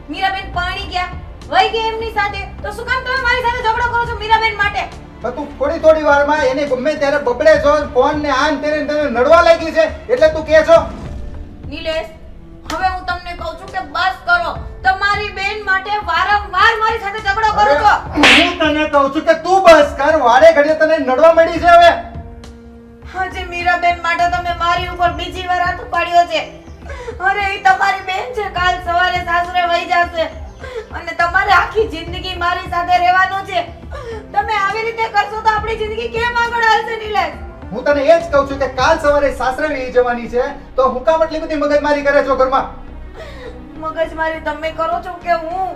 મીરાબેન પાણી ગયા વહી ગયા એમની સાથે, તો શું કામ તમે મારી સાથે ઝઘડો કરો છો મીરાબેન માટે? પણ તું થોડી વારમાં એને ગમે ત્યારે બબડે છો, ફોન ને આન તેને તને નડવા લાગી છે એટલે તું કહે છો. નિલેશ, હવે હું તમને કહું છું કે બસ કરો. તમારી બેન માટે વારંવાર મારી સાથે ઝઘડો કરો છો. હું તને કહું છું કે તું બસ કર. વારે ઘડીએ તને નડવા મળી છે હવે. આજે મીરાબેન માટે તમે મારી ઉપર બીજી વાર હાથ ઉપાડ્યો છે. અરે એ તમારી બેન છે, કાલ સવારે સાસરે વહી જશે અને તમારે આખી જિંદગી મારી સાથે રહેવાનું છે. તમે આવી રીતે કરશો તો આપણી જિંદગી કેમ આગળ હાલશે નિલેશ? હું તને એ જ કહું છું કે કાલ સવારે સાસરે વહી જવાની છે તો હું કામ એટલી બધી મગજમારી કરે છો ઘરમાં? મગજમારી તમે કરો છો કે હું?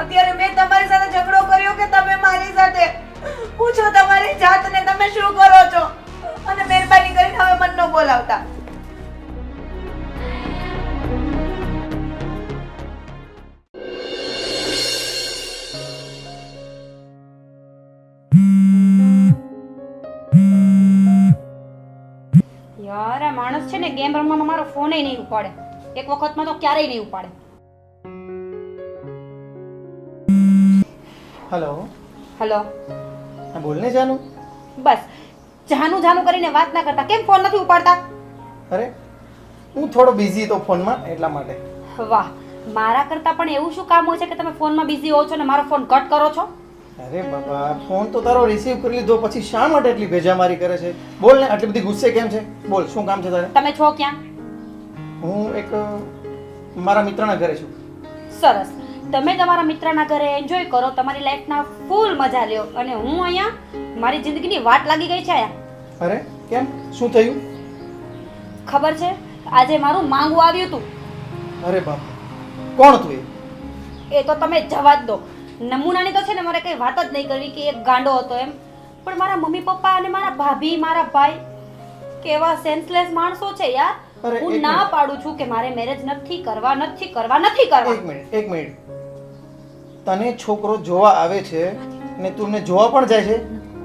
અત્યારે મેં તમારી સાથે ઝઘડો કર્યો કે તમે મારી સાથે? પૂછો તમારી જાતને તમે શું કરો છો? અને મહેરબાની કરીને હવે મન ન બોલાવતા. યાર આ માણસ છે ને ગેમ રમવામાં મારો ફોન નહીં ઉપાડે. એક વખતમાં તો ક્યારેય નહીં ઉપાડે. હેલો. હલો. હા બોલને જાનું. બસ જાનું જાનું કરીને વાત ના કરતા. કેમ ફોન નથી ઉપાડતા? અરે હું થોડો બિઝી હતો ફોનમાં એટલા માટે. વાહ, મારા કરતા પણ એવું શું કામ હોય છે કે તમે ફોનમાં બિઝી હો છો ને મારો ફોન કટ કરો છો? અરે બાબા, ફોન તો તારો રિસીવ કરી લીધો પછી શા માટે એટલી ભેજામારી કરે છે? બોલ ને, આટલી બધી ગુસ્સે કેમ છે? બોલ, શું કામ છે તારે? તમે છો ક્યાં? હું એક મારા મિત્રના ઘરે છું. સરસ, તમે તમારા મિત્રના ઘરે એન્જોય કરો, તમારી લાઈફના ફૂલ મજા લ્યો અને હું અહીંયા મારી જિંદગીની વાટ લાગી ગઈ છે અહીંયા. અરે કેમ, શું થયું? ખબર છે આજે મારું માંગવું આવ્યું હતું. અરે બાપા, કોણ તું? એ તો તમે જવા જ દો. નમૂનાની તો છે ને મારે કઈ વાત જ નહીં કરવી કે એક ગાંડો હતો એમ, પણ મારા મમ્મી પપ્પા અને મારા ભાભી મારા ભાઈ કેવા સેન્સલેસ માણસો છે યાર. હું ના પાડું છું કે મારે મેરેજ નથી કરવા, નથી કરવા, નથી કરવા. એક મિનિટ, તને છોકરો જોવા આવે છે ને તું એમને જોવા પણ જાય છે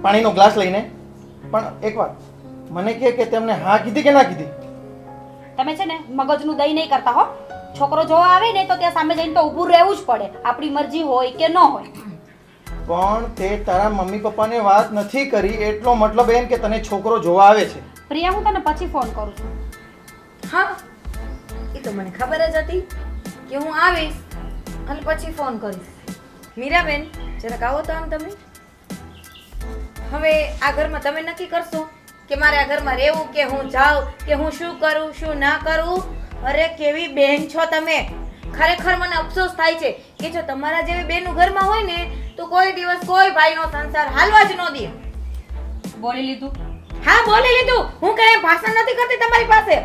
પાણીનો ગ્લાસ લઈને. પણ એક વાત મને કે તેમને હા કીધી કે ના કીધી? તમે છે ને મગજનું દહીં નહીં કરતા હો. છોકરો જોવા આવે ને તો ત્યાં સામે જઈને તો ઊભું રહેવું જ પડે, આપણી મરજી હોય કે ન હોય. પણ તે તારા મમ્મી પપ્પાને વાત નથી કરી એટલો મતલબ એમ કે તને છોકરો જોવા આવે છે. પ્રિયા, હું તને પછી ફોન કરું છું. હા, એ તો મને ખબર જ હતી કે હું આવીશ અને પછી ફોન કરીશ. મીરાબેન, જરાક આવો તો આમ તમે. હવે આ ઘરમાં તમે નક્કી કરશો કે મારે આ ઘરમાં રહેવું કે હું જાઉં કે હું શું કરું શું ના કરું. અરે કેવી બેન છો તમે! ખરેખર મને અફસોસ થાય છે કે જો તમારા જેવી બેનું ઘરમાં હોય ને તો કોઈ દિવસ કોઈ ભાઈનો સંસાર હાલવા જ ન દે. બોલી લીધું? હા, બોલી લીધું. હું કઈ ભાષણ નથી કરતી તમારી પાસે.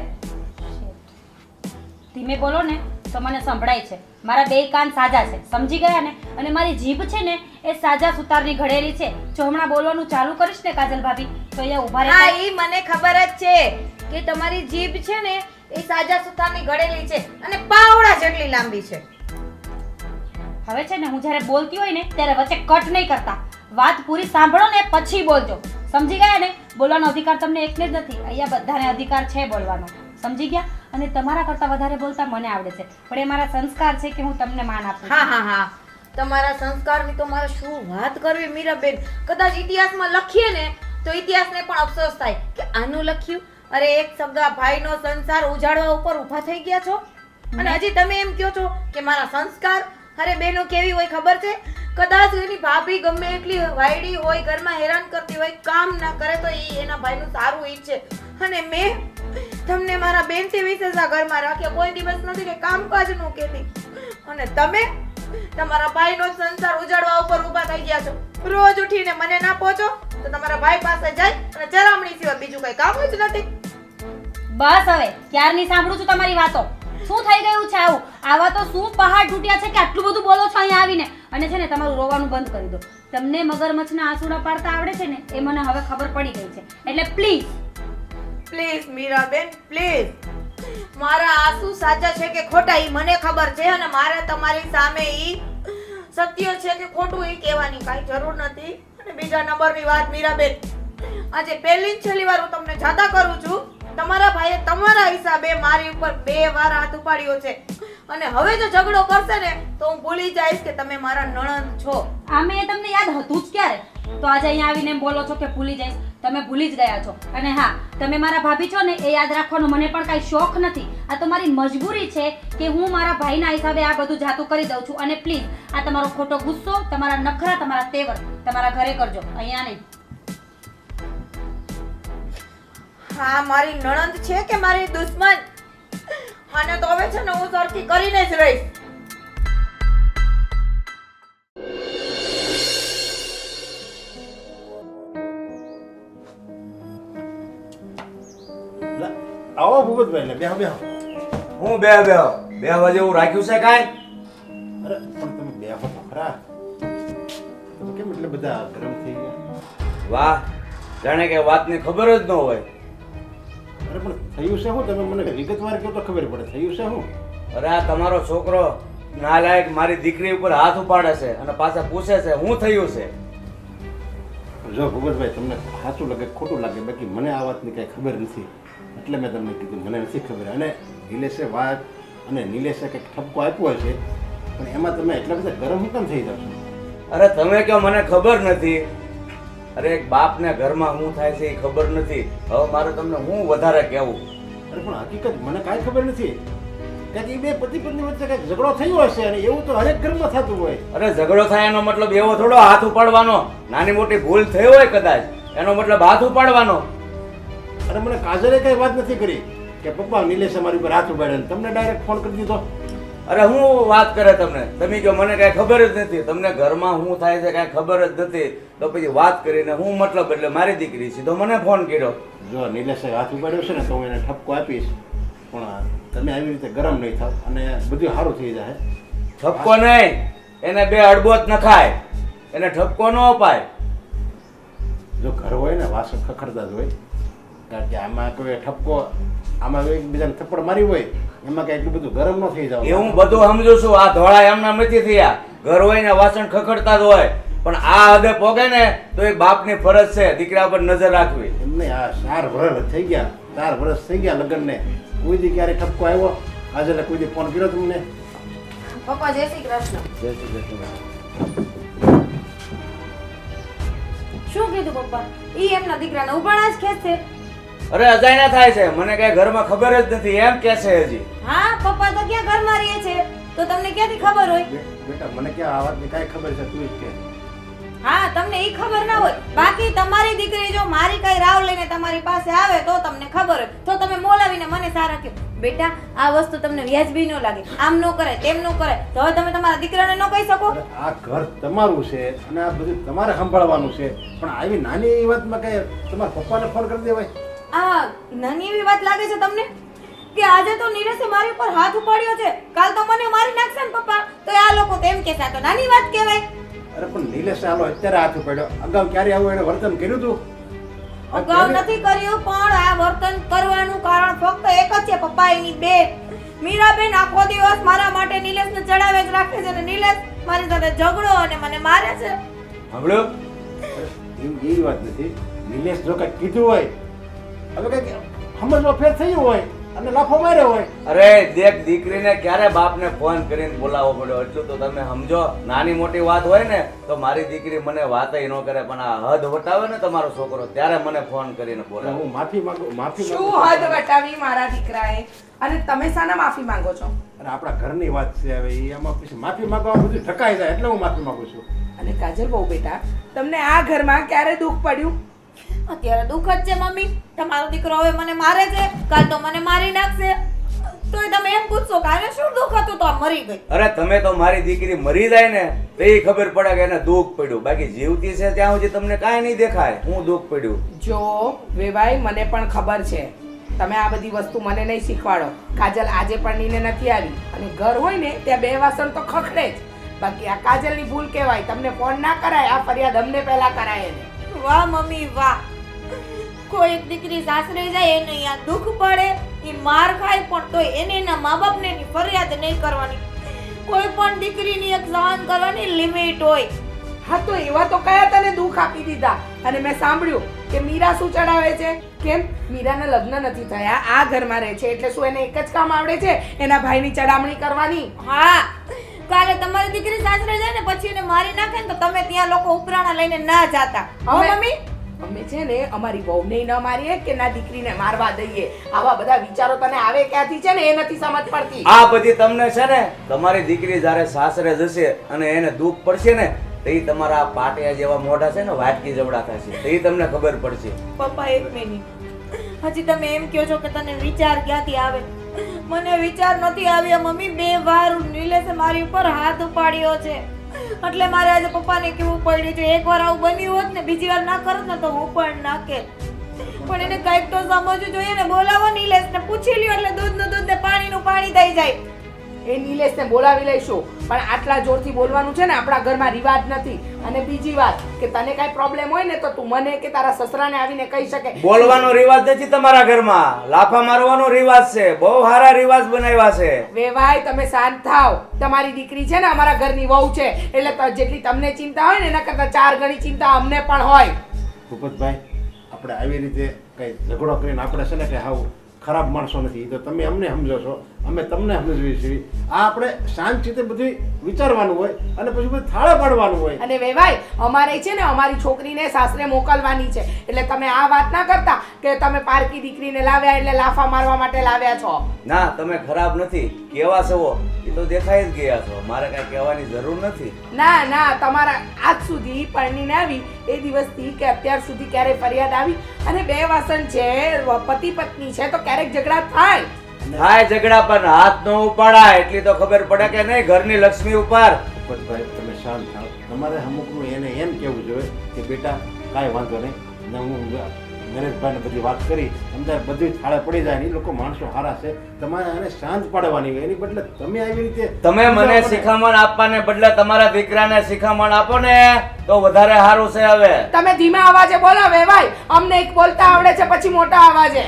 ધીમે બોલો ને તો મને સંભળાય છે. મારા બે કાન સાજા છે, સમજી ગયા ને? અને મારી જીભ છે ને એ સાજા સુતારની ઘડેલી છે. જો હમણાં બોલવાનું ચાલુ કરીશ ને કાજલ ભાભી તો અહીંયા ઊભા હા, રહેતા. ઈ મને ખબર જ છે કે તમારી જીભ છે ને એ સાજા સુતારની ઘડેલી છે અને પાવડા જેટલી લાંબી છે. હવે છે ને હું જ્યારે બોલતી હોય ને ત્યારે વચ્ચે કટ નહીં કરતા. વાત પૂરી સાંભળો ને પછી બોલજો, સમજી ગયા ને? બોલવાનો અધિકાર તમને એકને જ નથી, અહીંયા બધાને અધિકાર છે બોલવાનો, સમજી ગયા? અને તમારા કરતા વધારે બોલતા મને આવડે છે, પણ એ મારા સંસ્કાર છે કે હું તમને માન આપું. હા હા હા, તમારા સંસ્કારની તો મારે શું વાત કરવી મીરાબેન. કદાચ ઇતિહાસમાં લખીએ ને તો ઇતિહાસને પણ અફસોસ થાય કે આનું લખ્યું. અરે એક સગા ભાઈનો સંસાર ઉજાડવા ઉપર ઊભા થઈ ગયા છો અને હજી તમે એમ કહો છો કે મારા સંસ્કાર. અરે બેનો કેવી હોય ખબર છે? કદાચ એની ભાભી ગમે એટલી વાયડી હોય, ઘરમાં હેરાન કરતી હોય, કામ ના કરે તો એ એના ભાઈનું સારું ઈચ્છે. અને મેં તમને મારા બેનથી વિશેષ આ ઘરમાં રાખ્યો, કોઈ દિવસ નથી કે કામકાજનું કહેતી. અને તમે તમારા ભાઈનો સંસાર ઉજાડવા ઉપર ઊભા થઈ ગયા છો. રોજ ઉઠીને મને ના પહોંચો તો તમારા ભાઈ પાસે જાય અને ચરામણી સિવાય બીજું કઈ કામ જ નથી. બસ હવે ક્યારની સાંભળું છું તમારી વાતો. શું થઈ ગયું છે આવું? આવા તો શું પહાડ તૂટ્યા છે કે આટલું બધું બોલો છો અહીંયા આવીને? અને છે ને તમારું રોવાનું બંધ કરી દો. તમને મગરમચ્છના આંસુડા પાડતા આવડે છે ને એ મને હવે ખબર પડી ગઈ છે. એટલે પ્લીઝ પ્લીઝ મીરાબેન, પ્લીઝ. મારા આંસુ સાચા છે કે ખોટા ઈ મને ખબર છે અને મારે તમારી સામે ઈ સત્ય છે કે ખોટું ઈ કહેવાની કાંઈ જરૂર નથી. અને બીજા નંબરની વાત મીરાબેન, આજે પહેલી જ છેલ્લી વાર હું તમને જાદા કરું છું. તમારા ભાઈએ તમારા હિસાબે મારી ઉપર 2 વાર હાથ ઉપાડ્યો છે અને હવે જો ઝઘડો કરશે ને તો હું ભૂલી જઈશ કે તમે મારા નણંદ છો. આમે તમને યાદ હતું જ ક્યારે? તો આજે અહીંયા આવીને એમ બોલો છો કે ભૂલી જઈશ. તમે ભૂલી જ ગયા છો. અને હા, તમે મારા ભાભી છો ને એ યાદ રાખવાનો મને પણ કાંઈ શોખ નથી. આ તો મારી મજબૂરી છે કે હું મારા ભાઈના હિસાબે આ બધું જાતું કરી દઉં છું. અને પ્લીઝ આ તમારો ખોટો ગુસ્સો, તમારા નખરા, તમારા તેવર તમારા ઘરે કરજો, અહીંયા નહીં. હા, મારી નણંદ છે કે મારી દુશ્મન? અને તો હવે છે ને હું સરખી કરીને જ રહીશ. આવો ભૂપતભાઈ, લે બેહો બેહો. હું બે જેવું રાખ્યું છે કાંઈ? અરે પણ તમે બેહો તો ખરા. તમે કેમ એટલે બધા ગરમ થઈ ગયા? વાહ, જાણે કે વાતની ખબર જ ન હોય. અરે પણ થયું છે શું? તમે મને વિગતવાર કહો તો ખબર પડે. થયું છે શું? અરે આ તમારો છોકરો નાલાયક મારી દીકરી ઉપર હાથ ઉપાડે છે અને પાછા પૂછે છે શું થયું છે. જો ભૂપતભાઈ, તમને સાચું લાગે ખોટું લાગે, બાકી મને આ વાતની કાંઈ ખબર નથી એટલે મેં તમને કીધું. મને નથી ખબર. અને નિલેશે વાત અને નિલેશે કંઈક ઠપકો આપ્યો છે પણ એમાં તમે એટલા બધા ગરમ કેમ થઈ જાવ છો? અરે તમે કહો મને ખબર નથી. અરે એક બાપને ઘરમાં શું થાય છે એ ખબર નથી. હવે મારે તમને હું વધારે કહેવું? અરે પણ હકીકત મને કાંઈ ખબર નથી. કારણ કે એ બે પતિ પત્ની વચ્ચે કંઈક ઝઘડો થયો હશે અને એવું તો હરેક ઘરમાં થતું હોય. અરે ઝઘડો થાય એનો મતલબ એવો થોડો હાથ ઉપાડવાનો. નાની મોટી ભૂલ થઈ હોય કદાચ એનો મતલબ હાથ ઉપાડવાનો. અરે મને કાજલે કઈ વાત નથી કરી કે પપ્પા નિલેશે મારી ઉપર હાથ ઉપાડ્યો, તમને ડાયરેક્ટ ફોન કરી દીધો. અરે હું વાત કરે તમને? તમે કહો મને કાંઈ ખબર જ નથી. તમને ઘરમાં શું થાય છે કાંઈ ખબર જ નથી તો પછી વાત કરીને હું મતલબ? એટલે મારી દીકરી સીધો મને ફોન કર્યો. જો નિલેશે હાથ ઉપાડ્યો છે ને તો હું એને ઠપકો આપીશ, પણ તમે આવી રીતે ગરમ નહીં થાવ અને બધું સારું થઈ જાય. ઠપકો નહીં, એને બે અડબોત નખાય, એને ઠપકો ન અપાય. જો ઘર હોય ને વાસણ ખખડતા જ હોય, કારણ કે આમાં કોઈ ઠપકો, આમાં એકબીજાને થપ્પડ મારી હોય એમાં કઈ એટલું બધું ગરમ ન થઈ જાવ. એ હું બધું સમજુ છું. આ ધોળા એમના નથી થયા. ઘર હોય ને વાસણ ખખડતા જ હોય. પણ આ હદે પોગે ને તો એક બાપની ફરજ છે દીકરા પર નજર રાખવી. એમને આ 4 વર્ષ થઈ ગયા, 4 વર્ષ થઈ ગયા લગ્નને. કોઈ દી ક્યારે ઠપકો આવ્યો? આજે કોઈ દી ફોન કર્યો તમને? પપ્પા જય શ્રી કૃષ્ણ. જય શ્રી કૃષ્ણ. શું કીધું પપ્પા? ઈ એમના દીકરાને ઉપાડા જ ખેંચશે. અરે અજાયના થાય છે, મને કઈ ઘરમાં ખબર જ નથી એમ કે છે હજી. હા પપ્પા તો ક્યાં ઘરમાં રહે છે, તો તમને ક્યાંથી ખબર હોય? બેટા મને ક્યાં આ વાતની કાંઈ ખબર છે? તું જ કે. હા તમને ઈ ખબર ના હોય, બાકી તમારી દીકરી જો મારી કઈ રાવ લઈને તમારી પાસે આવે તો તમને ખબર હોય, તો તમે બોલાવીને મને સારા કહો બેટા આ વસ્તુ તમને વ્યાજબી ન લાગે, આમ ન કરાય તેમ ન કરાય, તો હવે તમે તમારા દીકરાને ન કહી શકો? આ ઘર તમારું છે અને આ બધું તમારે સંભાળવાનું છે, પણ આવી નાની એવી વાતમાં કઈ તમારા પપ્પાને ફોન કરી દેવાય? આ નાની એવી વાત લાગે છે તમને કે આજે તો નીરસે મારી ઉપર હાથ ઉપાડ્યો છે, કાલ તો મને મારી નાખશે ને પપ્પા, તો આ લોકો તેમ કહેતા તો નાની વાત કહેવાય? અરે પણ નીલેશ હાલો અત્યારે હાથ ઉપાડ્યો, અગાઉ ક્યારે આવું એને વર્તન કર્યું હતું? અગાઉ નથી કર્યું, પણ આ વર્તન કરવાનું કારણ ફક્ત એક જ છે પપ્પા, એની બે મીરાબેન આખો દિવસ મારા માટે નીલેશને ચડાવે જ રાખે છે અને નીલેશ મારી સાથે ઝઘડો અને મને મારે છે. સાંભળ્યો? એવી વાત નથી. નીલેશ જો કઈ કીધું હોય, હવે કઈ સમજમાં ફેર થયું હોય અને લાફો માર્યો હોય. અરે દેખ દીકરીને ક્યારે બાપને ફોન કરીને બોલાવવો પડ્યો એટલું તો તમે સમજો. નાની મોટી વાત હોય ને તો મારી દીકરી મને વાતય ન કરે, પણ આ હદ વટાવે ને તમારો છોકરો ત્યારે મને ફોન કરીને બોલાવે. હું માફી માંગુ. શું હદ વટાવી મારા દીકરાએ? અને તમે શાના માફી માંગો છો? અને આપણા ઘરની વાત છે, હવે એમાં પછી માફી માંગવા બધું ઠકાઈ જાય એટલે હું માફી માંગુ છું. અને કાજલ બહુ બેટા, તમને આ ઘરમાં ક્યારે દુઃખ પડ્યું? અત્યારે દુઃખ જ છે મમ્મી, તમારો દીકરો હવે મને મારે છે, કાલ તો મને મારી નાખશે, તોય તમે એમ પૂછશો કે આને શું દુઃખ હતું તો આ મરી ગઈ. અરે તમે તો મારી દીકરી મરી જાય ને તો એ ખબર પડે કે એને દુઃખ પડ્યું, બાકી જીવતી છે ત્યાં સુધી તમને કાંઈ નહીં દેખાય હું દુઃખ પડ્યું. જો વેવાઈ, મને પણ ખબર છે, તમે આ બધી વસ્તુ મને નહીં શીખવાડો. કાજલ આજે પણ નીને નથી આવી, અને ઘર હોય ને ત્યાં 2 વાસણ તો ખખડે જ, બાકી આ કાજલની ભૂલ કહેવાય. તમને ફોન ના કરાય, આ ફરિયાદ અમને પહેલા કરાય એને. વાહ મમ્મી વાહ, કોઈ એક દીકરી સાસરે જાય એને અહીંયા દુઃખ પડે, એ માર ખાય પણ તોય એને એના મા બાપને એની ફરિયાદ નહીં કરવાની. કોઈ પણ દીકરીની એક સહન કરવાની લિમિટ હોય. હા તો એવા તો કયા તને દુઃખ આપી દીધા? અને મેં સાંભળ્યું કે મીરા શું ચડાવે છે? કેમ મીરાના લગ્ન નથી થયા, આ ઘરમાં રહે છે, એટલે શું એને એક જ કામ આવડે છે, એના ભાઈની ચડામણી કરવાની? હા, કાલે તમારી દીકરી સાસરે જાય ને પછી એને મારી નાખે ને તો તમે ત્યાં લોકો ઉપરાણા લઈને ના જાતા. હો મમ્મી? અમે છે ને અમારી વહુને ન મારીએ કે ના દીકરીને મારવા દઈએ, આવા બધા વિચારો તને આવે ક્યાંથી છે ને એ નથી સમજ પડતી. આ બધી તમને છે ને તમારી દીકરી જ્યારે સાસરે જશે અને એને દુઃખ પડશે ને તો એ તમારા પાટિયા જેવા મોઢા છે ને વાટકી જવડા થશે, તો એ તમને ખબર પડશે. પપ્પા એક મિનિટ, હજી તમે એમ કહો છો કે તને વિચાર ક્યાંથી આવે? મને વિચાર નથી આવ્યો મમ્મી, 2 વાર નીલેશે મારી ઉપર હાથ ઉપાડ્યો છે, એટલે મારે આજે પપ્પાને કેવું પડ્યું છે. એકવાર આવું બન્યું હોત ને, બીજી વાર ના કરત ને તો હું પણ ના કે, પણ એને કઈક તો સમજવું જોઈએ ને. બોલાવો નીલેશને, પૂછી લ્યો એટલે દૂધનું દૂધ ને પાણીનું પાણી થઈ જાય. એ નીલેશને બોલાવી લઈશું, પણ આટલા જોરથી બોલવાનું છે ને આપણા ઘરમાં રિવાજ નથી. અને બીજી વાત કે તને કઈ પ્રોબ્લેમ હોય ને તો તું મને કે તારા સસરાને આવીને કહી શકે. બોલવાનો રિવાજ નથી તમારા ઘરમાં, લાફા મારવાનો રિવાજ છે. બહુ સારા રિવાજ બનાવ્યા છે. વેવાઈ તમે શાંત થાવ. તમારી દીકરી છે ને અમારા ઘરની વહુ છે, એટલે જેટલી તમને ચિંતા હોય ને એના કરતા 4 ગણી ચિંતા અમને પણ હોય. ભૂપતભાઈ, આપણે આવી રીતે કઈ ઝઘડો કરીને આપણે છે ને કે હાવ ખરાબ માણસો નથી, તો તમે અમને સમજો છો, અમે તમને સમજવી છીએ. આ આપણે શાંતિથી બધું વિચારવાનું હોય અને પછી બધું થાળે પાડવાનું હોય. અને વેવાઈ અમારે છે ને અમારી છોકરીને સાસરે મોકલવાની છે, એટલે તમે આ વાત ના કરતા કે તમે પારકી દીકરીને લાવ્યા એટલે લાફા મારવા માટે લાવ્યા છો. ના, તમે ખરાબ નથી, કેવા છો એ તો દેખાઈ જ ગયા છો, મારે કઈ કહેવાની જરૂર નથી. ના ના, તમારા આજ સુધી પરણીને આવી એ દિવસથી કે અત્યાર સુધી ક્યારે ફરિયાદ આવી? અને 2 વાસણ છે, પતિ પત્ની છે, તો ક્યારેક ઝઘડા થાય ઝઘડા પણ હાથ નો ઉપાડાય એટલી તો ખબર પડે કે નહીં ઘરની લક્ષ્મી ઉપર. ભૂપતભાઈ તમે શાંત થાવ. તમારે અમુકનું એને એમ કહેવું જોઈએ કે બેટા કાંઈ વાંધો નહીં, ને હું નરેશભાઈને બધી વાત કરી, અંદર બધું થાળે પડી જાય. એ લોકો માણસો સારા છે, તમારે એને શાંત પાડવાની હોય, એની બદલે તમે આવી રીતે તમે મને શિખામણ આપવાને બદલે તમારા દીકરાને શિખામણ આપો ને તો વધારે સારું છે. હવે તમે ધીમા અવાજે બોલો વેવાઈ, અમને એક બોલતા આવડે છે પછી મોટા અવાજે.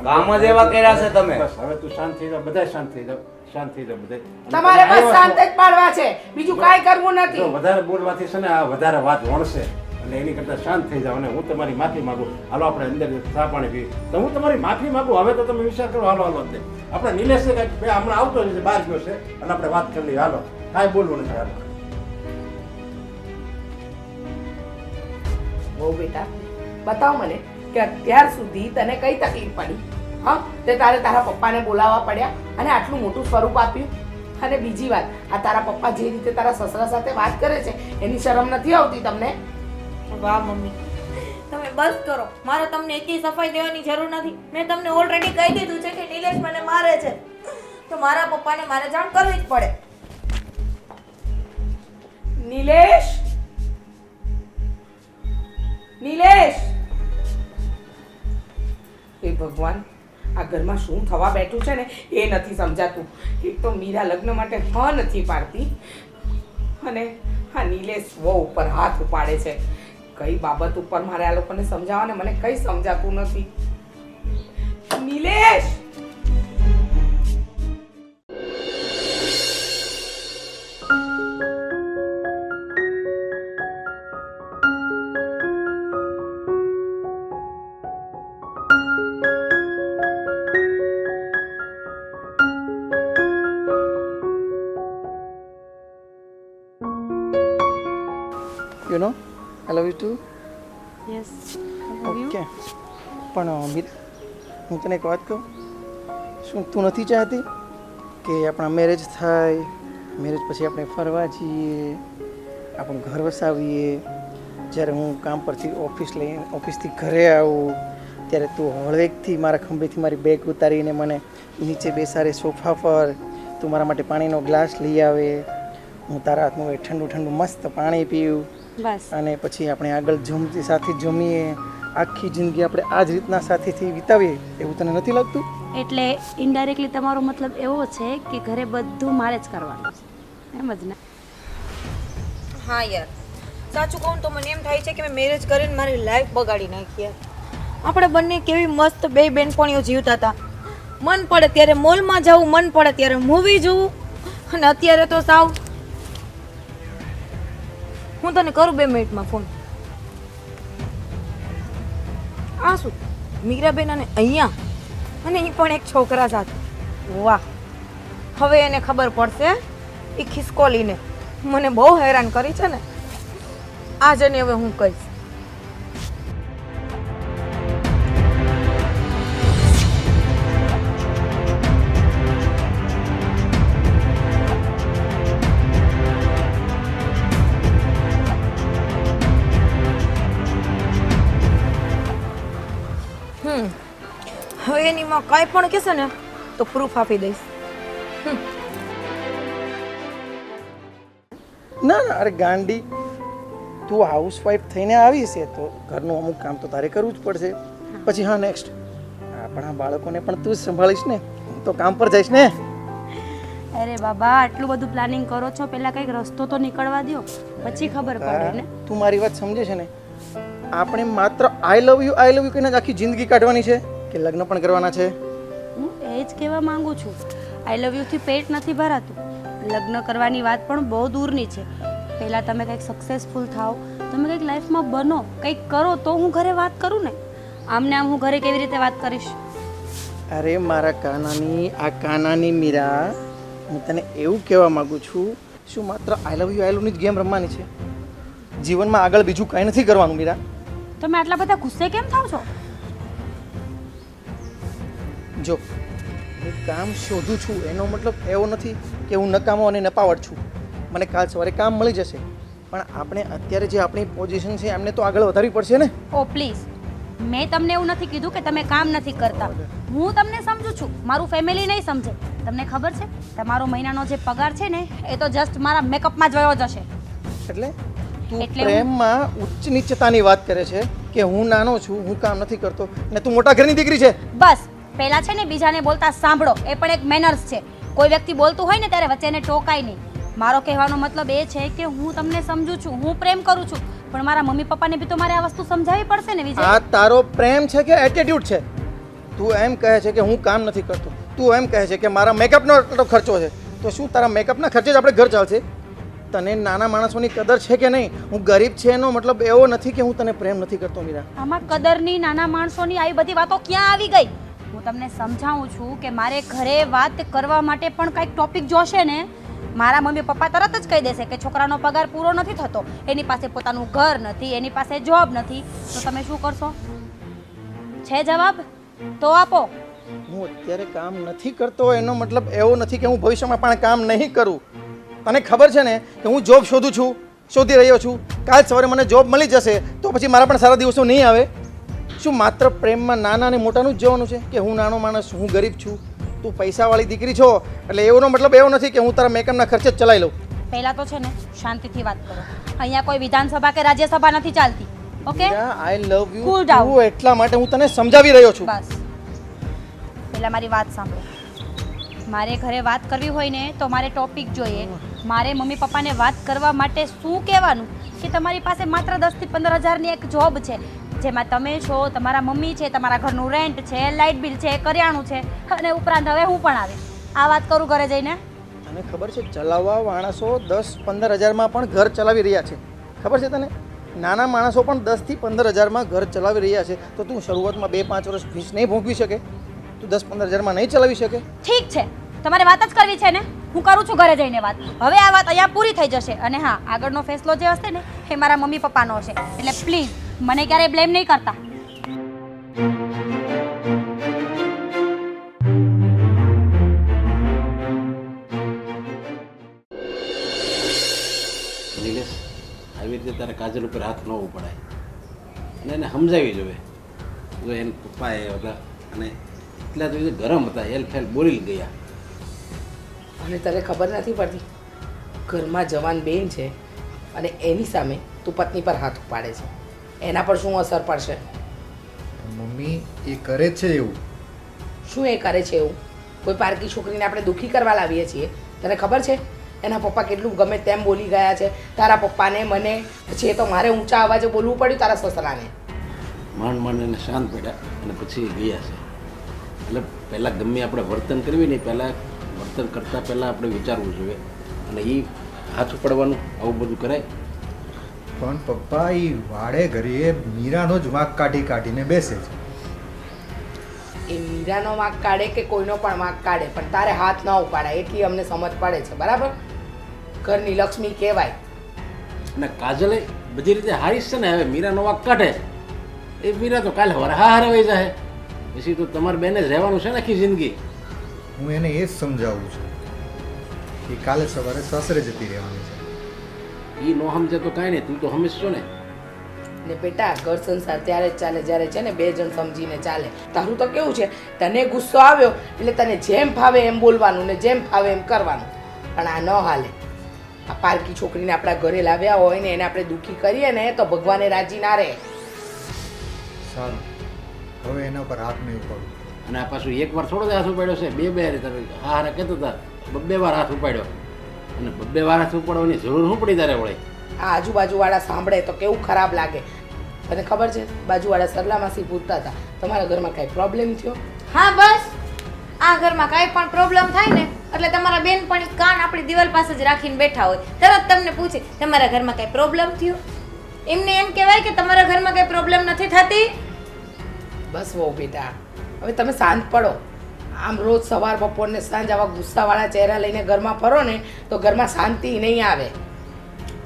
કામ જ એવા કર્યા છે તમે. બસ હવે તું શાંત થઈ જા, બધા શાંત થઈ જાવ, શાંત થઈ જાવ બધે. તમારે બસ શાંત જ પાડવા છે, બીજું કાંઈ કરવું જો નથી. વધારે બોલવાથી છે ને આ વધારે વાત વણશે એટલે એની કરતા શાંત થઈ જાવ અને હું તમારી માફી માંગુ. હાલો આપણે અંદર ચા પાણી પી તો હું તમારી માફી માંગુ. હવે તો તમે વિચાર કરો. હાલો હાલો જ આપણે નિલેશ છે કાંઈક હમણાં આવતો જ છે, બહાર ગયો છે અને આપણે વાત કરી લઈએ. હાલો કાંઈ બોલવું નથી. હાલો બહુ બેટા બતાવ મને કે અત્યાર સુધી તને કઈ તકલીફ પડી? હા, તે તારે તારા પપ્પાને બોલાવવા પડ્યા અને આટલું મોટું સ્વરૂપ આપ્યું. અને બીજી વાત, આ તારા પપ્પા જે રીતે તારા સસરા સાથે વાત કરે છે એની શરમ નથી આવતી તમને? વાહ મમ્મી, તમે બસ કરો. મારે તમને એકેય સફાઈ દેવાની જરૂર નથી. મેં તમને ઓલરેડી કહી દીધું છે કે નિલેશ મને મારે છે, તો મારા પપ્પાને મારે જાણ કરવી જ પડે. નિલેશ, નિલેશ! હે ભગવાન, આ ઘરમાં શું થવા બેઠું છે ને એ નથી સમજાતું. એક તો મીરા લગ્ન માટે હા નથી પાડતી અને આ નિલેશ વહુ ઉપર હાથ ઉપાડે છે. કઈ બાબત ઉપર મારે આ લોકોને સમજાવવા ને મને કઈ સમજાતું નથી. Nilesh! You know I love you too. Yes okay, પણ મીર, હું તને એક વાત કહું. શું તું નથી ચાહતી કે આપણા મેરેજ થાય, મેરેજ પછી આપણે ફરવા જઈએ, આપણું ઘર વસાવીએ, જ્યારે હું કામ પરથી ઓફિસથી ઘરે આવું ત્યારે તું હળવેકથી મારા ખંભેથી મારી બેગ ઉતારીને મને નીચે બેસાડે સોફા પર, તું મારા માટે પાણીનો ગ્લાસ લઈ આવે, હું તારા હાથનું ઠંડુ ઠંડુ મસ્ત પાણી પીવું બસ અને પછી આપણે આગળ સાથે જમીએ, આખી જિંદગી આપણે આ જ રીતના સાથેથી વિતાવીએ, એવું તને નથી લાગતું? એટલે ઇનડાયરેક્ટલી તમારો મતલબ એવો છે કે ઘરે બધું મારે જ કરવાનું છે, એમ જ ને? હા યાર, સાચું કહું તો મને એમ થાય છે કે મેં મેરેજ કરીને મારી લાઈફ બગાડી નાખી યાર. આપણે બંને કેવી મસ્ત બે બેનપણીઓ જીવતા હતા. મન પડે ત્યારે મોલમાં જવું, મન પડે ત્યારે મૂવી જોવું, અને અત્યારે તો સાવ. હું તને કરું 2 મિનિટમાં ફોન. આ શું મીરાબેન અને અહીંયા અને એ પણ એક છોકરા સાથે. વાહ, હવે એને ખબર પડશે એ ખિસકોલીને મને બહુ હેરાન કરી છે ને. આજે ને હવે હું કહીશ. હવે એની માં કાંઈ પણ કહેશે ને તો પ્રૂફ આપી દઈશ. ના ના, અરે ગાંડી, તું હાઉસવાઈફ થઈને આવી છે તો ઘરનું અમુક કામ તો તારે કરવું જ પડશે. પછી હા, નેક્સ્ટ આપણા બાળકોને પણ તું જ સંભાળીશ ને, હું તો કામ પર જઈશ ને. અરે બાબા, આટલું બધું પ્લાનિંગ કરો છો, પહેલા કંઈક રસ્તો તો નીકળવા દો, પછી ખબર પડે ને. તું મારી વાત સમજે છે ને? આપણે માત્ર આઈ લવ યુ કહીને જ આખી જિંદગી કાઢવાની છે કે લગ્ન પણ કરવાના છે? હું એ જ કહેવા માંગુ છું, આઈ લવ યુથી પેટ નથી ભરાતું. લગ્ન કરવાની વાત પણ બહુ દૂરની છે. પહેલાં તમે કંઈક સક્સેસફુલ થાઓ, તમે કંઈક લાઈફમાં બનો, કંઈક કરો તો હું ઘરે વાત કરું ને. આમને આમ હું ઘરે કેવી રીતે વાત કરીશ? અરે મારા કાનાની, આ કાનાની મીરા, હું તને એવું કહેવા માગું છું, શું માત્ર આઈ લવ યુની જ ગેમ રમવાની છે? જીવનમાં આગળ બીજું કાંઈ નથી કરવાનું મીરા. તમે આટલા બધા ગુસ્સે કેમ થાવ છો? જો હું કામ શોધું છું એનો મતલબ એવો નથી કે હું નકામો અને નપાવટ છું. મને કાલ સવારે કામ મળી જશે, પણ આપણે અત્યારે જે આપણી પોઝિશન છે એમને તો આગળ વધારવી પડશે ને. ઓ પ્લીઝ, મેં તમને એવું નથી કીધું કે તમે કામ નથી કરતા. હું તમને સમજુ છું, મારું ફેમિલી નહીં સમજે. તમને ખબર છે તમારો મહિનાનો જે પગાર છે ને એ તો જસ્ટ મારા મેકઅપમાં જ વયો જશે. એટલે તું પ્રેમમાં ઉચ્ચ નીચતાની વાત કરે છે કે હું નાનો છું, હું કામ નથી કરતો ને તું મોટા ઘરની દીકરી છે. બસ પહેલા છે ને બીજાને બોલતા સાંભળો, એ પણ એક મેનર્સ છે. કોઈ વ્યક્તિ બોલતું હોય ને ત્યારે વચ્ચે એને ટોકાય નહીં. મારો કહેવાનો મતલબ એ છે કે હું તમને સમજુ છું, હું પ્રેમ કરું છું, પણ મારા મમ્મી પપ્પાને બી તો મારે આ વસ્તુ સમજાવવી પડશે ને વિજય. આ તારો પ્રેમ છે કે એટીટ્યુડ છે? તું એમ કહે છે કે હું કામ નથી કરતો, તું એમ કહે છે કે મારા મેકઅપનો એટલો ખર્ચો છે, તો શું તારા મેકઅપના ખર્ચે જ આપણે ઘર ચાલશે? તને નાના માણસોની કદર છે કે નહીં? હું ગરીબ છે એનો મતલબ એવો નથી કે હું તને પ્રેમ નથી કરતો મીરા. આમાં કદરની, નાના માણસોની આવી બધી વાતો ક્યાં આવી ગઈ? હું તમને સમજાવું છું કે મારે ઘરે વાત કરવા માટે પણ કંઈક ટોપિક જોશે ને. મારા મમ્મી પપ્પા તરત જ કહી દેશે કે છોકરાનો પગાર પૂરો નથી થતો, એની પાસે પોતાનું ઘર નથી, એની પાસે જોબ નથી, તો તમે શું કરશો? છે જવાબ તો આપો. હું અત્યારે કામ નથી કરતો એનો મતલબ એવો નથી કે હું ભવિષ્યમાં પણ કામ નહીં કરું. તને ખબર છે ને કે હું જોબ શોધી રહ્યો છું. કાલ સવારે મને જોબ મળી જશે તો પછી મારા પણ સારા દિવસો નહીં આવે. શું માત્ર પ્રેમમાં નાના અને મોટાનું જ જોવાનું છે કે હું નાનો માણસ છું, હું ગરીબ છું, તું પૈસાવાળી દીકરી છો એટલે એનો મતલબ એવો નથી કે હું તારા મેકઅપના ખર્ચે જ ચલાવી લઉં? પહેલા તો છે ને શાંતિથી વાત કરો. અહીંયા કોઈ વિધાનસભા કે રાજ્યસભા નથી ચાલતી. Okay, I love you. Cool down. એટલા માટે હું તને સમજાવી રહ્યો છું. બસ પહેલા મારી વાત સાંભળો. મારે ઘરે વાત કરવી હોય ને તો મારે ટોપિક જોઈએ. મારે મમ્મી પપ્પાને વાત કરવા માટે શું કહેવાનું કે તમારી પાસે માત્ર 10 થી 15 હજારની એક જોબ છે, જેમાં તમે છો, તમારા મમ્મી છે, તમારા ઘરનું રેન્ટ છે, લાઇટ બિલ છે, કરિયાણું છે, અને ઉપરાંત હવે હું પણ આવે આ વાત કરું ઘરે જઈને. તને ખબર છે ચલાવવા માણસો 10-15 હજારમાં પણ ઘર ચલાવી રહ્યા છે? ખબર છે તને? નાના માણસો પણ 10 થી 15 હજારમાં ઘર ચલાવી રહ્યા છે. તો તું શરૂઆતમાં 2-5 વર્ષ ફીસ નહીં ભોગવી શકે? તું 10-15 હજારમાં નહીં ચલાવી શકે? ઠીક છે, તમારે વાત જ કરવી છે ને, હું કરું છું ઘરે જઈને વાત. હવે આ વાત અહીંયા પૂરી થઈ જશે. અને હા, આગળનો ફેસલો જે હશે ને એ મારા મમ્મી પપ્પાનો હશે, એટલે પ્લીઝ મને ક્યારેય બ્લેમ નહીં કરતા. નિલેશ, આવી રીતે તારે કાજલ ઉપર હાથ ન ઉપાડાય અને એને સમજાવી જોઈએ. જો એને પપ્પાએ હતા અને એટલા તો ગરમ હતા, હેલ બોલી ગયા. અને તને ખબર નથી પડતી, ઘરમાં જવાન બેન છે અને એની સામે તું પત્ની પર હાથ ઉપાડે છે, એના પર શું અસર પડશે? મમ્મી એ કરે જ છે એવું. શું એ કરે છે એવું? કોઈ પારકી છોકરીને આપણે દુઃખી કરવા લાવીએ છીએ? તને ખબર છે એના પપ્પા કેટલું ગમે તેમ બોલી ગયા છે તારા પપ્પાને, મને, પછી તો મારે ઊંચા અવાજે બોલવું પડ્યું તારા સસરાને. માંડ એને શાંત પડ્યા અને પછી ગયા છે. એટલે પહેલાં ગમે આપણે વર્તન કરવી ને પહેલાં વર્તન કરતાં પહેલાં આપણે વિચારવું જોઈએ. અને એ હાથ ઉપાડવાનું આવું બધું કરાય? પણ પપ્પા એ વાડે ઘરે મીરાનો જ વાંક કાઢીને બેસે છે. એ મીરાનો વાંક કાઢે કે કોઈનો પણ વાંક કાઢે, પણ તારે હાથ ન ઉપાડાય એટલી અમને સમજ પડે છે, બરાબર? ઘરની લક્ષ્મી કહેવાય. અને કાજલે બધી રીતે હારીશ છે ને, હવે મીરાનો વાંક કાઢે એ મીરા તો કાલે વરહા હરવાઈ જાય, પછી તો તમારે બેને જ રહેવાનું છે ને આખી જિંદગી. હું એને એ જ સમજાવું છું કે કાલે સવારે સાસરે જતી રહેવાની છે. એ નો સમજે તો કાંઈ નહીં, તું તો સમજશો ને. ને બેટા, ઘર સંસાર ત્યારે જ ચાલે જ્યારે છે ને બે જણ સમજીને ચાલે. તારું તો કેવું છે, તને ગુસ્સો આવ્યો એટલે તને જેમ ફાવે એમ બોલવાનું ને જેમ ફાવે એમ કરવાનું, પણ આ ન હાલે. આ પારકી છોકરીને આપણા ઘરે લાવ્યા હોય ને એને આપણે દુઃખી કરીએ ને તો ભગવાને રાજી ના રહે. સારું, હવે એના પર હાથ નહીં ઉપાડું. અને આ પાછું એક વાર થોડો જ હાથ ઉપાડ્યો છે, બે રીતે હારા કહેતા હતા, બબ્બે વાર હાથ ઉપાડ્યો. અને બબ્બે વાર હાથ ઉપાડવાની જરૂર શું પડી તારે વળે? આ આજુબાજુવાળા સાંભળે તો કેવું ખરાબ લાગે. તને ખબર છે, બાજુવાળા સરલામાસી પૂછતા હતા તમારા ઘરમાં કાંઈ પ્રોબ્લેમ થયો? હા બસ, આ ઘરમાં કાંઈ પણ પ્રોબ્લેમ થાય ને એટલે તમારા બેનપણી કાન આપણી દિવાલ પાસે જ રાખીને બેઠા હોય, તરત તમને પૂછે તમારા ઘરમાં કાંઈ પ્રોબ્લેમ થયો? એમને એમ કહેવાય કે તમારા ઘરમાં કાંઈ પ્રોબ્લેમ નથી થતી? બસ વહુ બેટા, હવે તમે શાંત પડો. આમ રોજ સવાર બપોર ને સાંજ આવા ગુસ્સાવાળા ચહેરા લઈને ઘરમાં ફરો ને તો ઘરમાં શાંતિ નહીં આવે.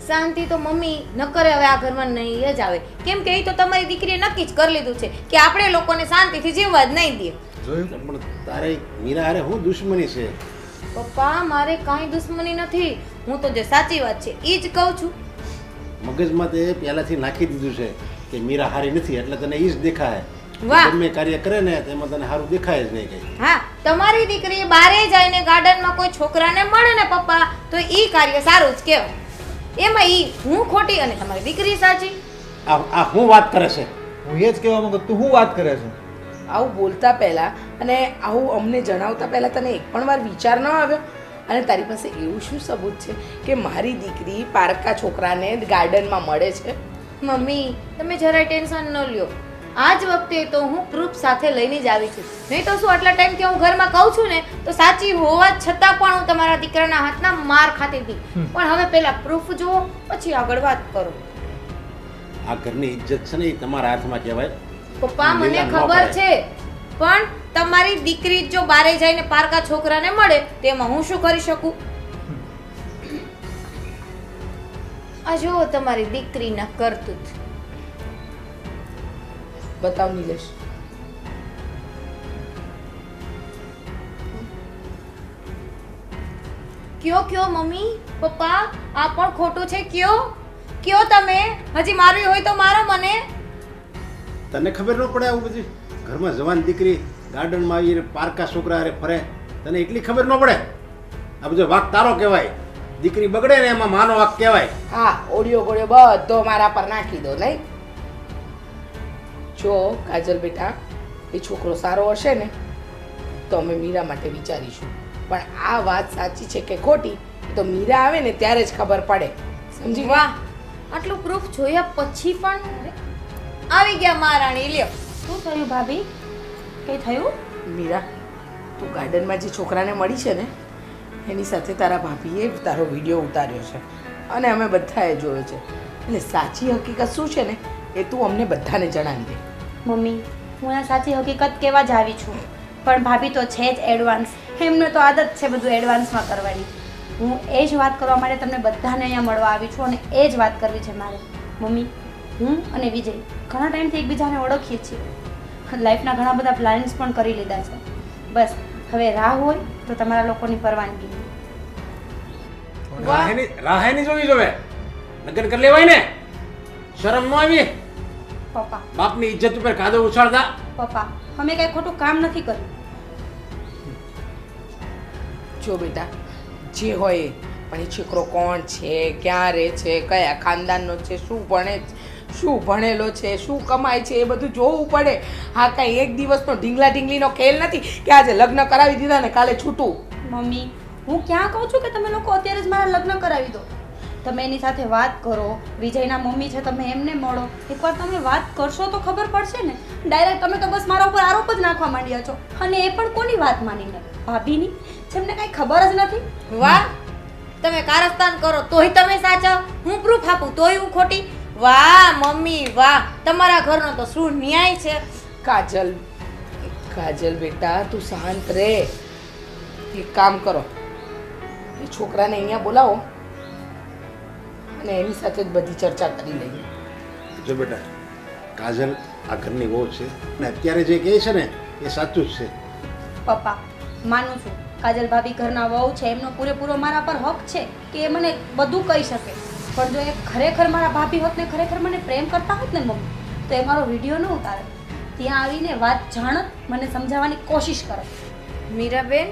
શાંતિ તો મમ્મી ન કરે હવે આ ઘરમાં નહીં જ આવે, કેમ કે એ તો તમારી દીકરીએ નક્કી જ કરી લીધું છે કે આપણે લોકોને શાંતિથી જીવવા જ નહીં દે. જોયું? પણ તારે મીરા હારે શું દુશ્મની છે? પપ્પા, મારે કાંઈ દુશ્મની નથી, હું તો જે સાચી વાત છે એ જ કહું છું. મગજમાં તે પહેલાથી નાખી દીધું છે કે મીરા હારી નથી એટલે તને એ જ દેખાય. વાહ, ગમે કાર્ય કરે ને તેમાં તને સારું દેખાય જ નહીં કઈ. હા, તમારી દીકરી બારે જઈને ગાર્ડનમાં કોઈ છોકરાને મળે ને પપ્પા તો ઈ કાર્ય સારું જ કહેવાય. એમાં ઈ હું ખોટી અને તમારી દીકરી સાચી? આ શું વાત કરે છે? હું એ જ કહેવા માંગુ, તું શું વાત કરે છે? આવું બોલતા પહેલાં અને આવું અમને જણાવતા પહેલાં તને એક પણ વાર વિચાર ન આવ્યો? અને તારી પાસે એવું શું સબૂત છે કે મારી દીકરી પારકા છોકરાને ગાર્ડનમાં મળે છે? મમ્મી, તમે જરાય ટેન્શન ન લ્યો. આ જ વખતે તો હું પ્રૂફ સાથે લઈને જ આવી છું. નહીં તો શું આટલા ટાઈમથી હું ઘરમાં કહું છું ને તો સાચી હોવા છતાં પણ હું તમારા દીકરાના હાથના માર ખાતી હતી. પણ હવે પહેલા પ્રૂફ જુઓ પછી આગળ વાત કરો. આ ઘરની ઇજ્જત છે ને એ તમારા હાથમાં કહેવાય. પપ્પા મને લીલા ન ખબર પડે. છે પણ તમારી દીકરી જો બારે જઈને પારકા છોકરાને મળે તેમાં હું શું કરી શકું? આ જુઓ તમારી દીકરીના કરતૂત. બતાવ નિલેશ. કયો મમ્મી પપ્પા આ પણ ખોટું છે. કયો તમે હજી મારવી હોય તો મારો મને. તને ખબર ન પડે આવું બધું? ઘરમાં જવાન દીકરી ગાર્ડનમાં આવીને પારકા છોકરા હારે ફરે, તને એટલી ખબર ન પડે? આ બધો વાક તારો કહેવાય. દીકરી બગડે ને એમાં માનો વાક કહેવાય. હા, ઓડિયો ગોળિયો બધો મારા પર નાખી દો નહીં. જો કાજલ બેટા, એ છોકરો સારો હશે ને તો અમે મીરા માટે વિચારીશું, પણ આ વાત સાચી છે કે ખોટી એ તો મીરા આવે ને ત્યારે જ ખબર પડે. સમજી ગયા? વાહ, આટલું પ્રૂફ જોયા પછી પણ આવી ગયા મહારાણી. લ્યો. શું થયું ભાભી? કઈ થયું? મીરા, તું ગાર્ડનમાં જે છોકરાને મળી છે ને એની સાથે તારા ભાભીએ તારો વિડીયો ઉતાર્યો છે અને અમે બધાએ જોયો છે. એટલે સાચી હકીકત શું છે ને એ તું અમને બધાને જણાવી દે. મમ્મી, હું આ સાચી હકીકત કહેવા જ આવી છું, પણ ભાભી તો છે જ એડવાન્સ. એમને તો આદત છે બધું એડવાન્સમાં કરવાની. હું એ જ વાત કરવા માટે તમને બધાને અહીંયા મળવા આવી છું અને એ જ વાત કરવી છે મારે. મમ્મી, હું અને વિજય ઘણા ટાઈમથી એકબીજાને ઓળખીએ છીએ. લાઈફના ઘણા બધા પ્લાનિંગ્સ પણ કરી લીધા છે. બસ હવે રાહ હોય તો તમારા લોકોની પરવાનગી. રાહે ની જોવી જોવે. લગ્ન કરી લેવાય ને. શરમ ન આવી? પપ્પા, બાપની ઇજ્જત ઉપર કાદવ ઉછાળતા. પપ્પા, અમે કઈ ખોટું કામ નથી કર્યું. જો બેટા, જે હોય એ, પણ એ છોકરો કોણ છે, ક્યાં રહે છે, કયા ખાનદાનનો છે, શું ભણેલો છે, શું કમાય છે, એ બધું જોવું પડે. હા, કાંઈ એક દિવસનો ઢીંગલા ઢીંગલીનો ખેલ નથી કે આજે લગ્ન કરાવી દીધા ને કાલે છૂટું. મમ્મી, હું ક્યાં કહું છું કે તમે લોકો અત્યારે જ મારા લગ્ન કરાવી દો. તમે એની સાથે વાત કરો. વિજયના મમ્મી છે, તમે એમને મળો. એકવાર તમે વાત કરશો તો ખબર પડશે ને. ડાયરેક્ટ તમે તો બસ મારા ઉપર આરોપ જ નાખવા માંડ્યા છો, અને એ પણ કોની વાત માનીને? ભાભીની, જેમને કાંઈ ખબર જ નથી. વાહ, તમે કારસ્તાન કરો તોય તમે સાચા, હું પ્રૂફ આપું તોય હું ખોટી. વાહ મમ્મી વાહ, તમારા ઘરનો તો શું ન્યાય છે. કાજલ બેટા, તું શાંત રહે. એક કામ કરો, એ છોકરાને અહીંયા બોલાવો અને એની સાથે જ બધી ચર્ચા કરી લઈએ. જો બેટા, કાજલ આ ઘરની વહુ છે અને અત્યારે જે કહે છે ને એ સાચું જ છે. પપ્પા, માનું છું કાજલ ભાભી ઘરના વહુ છે, એમનો પૂરેપૂરો મારા પર હક છે કે એ મને બધું કહી શકે. પણ જો એ ખરેખર મારા ભાભી હોત ને ખરેખર મને પ્રેમ કરતા હોત ને મમ્મી, તો એ મારો વિડીયો ન ઉતારે, ત્યાં આવીને વાત જાણત, મને સમજાવવાની કોશિશ કરે. મીરાબેન,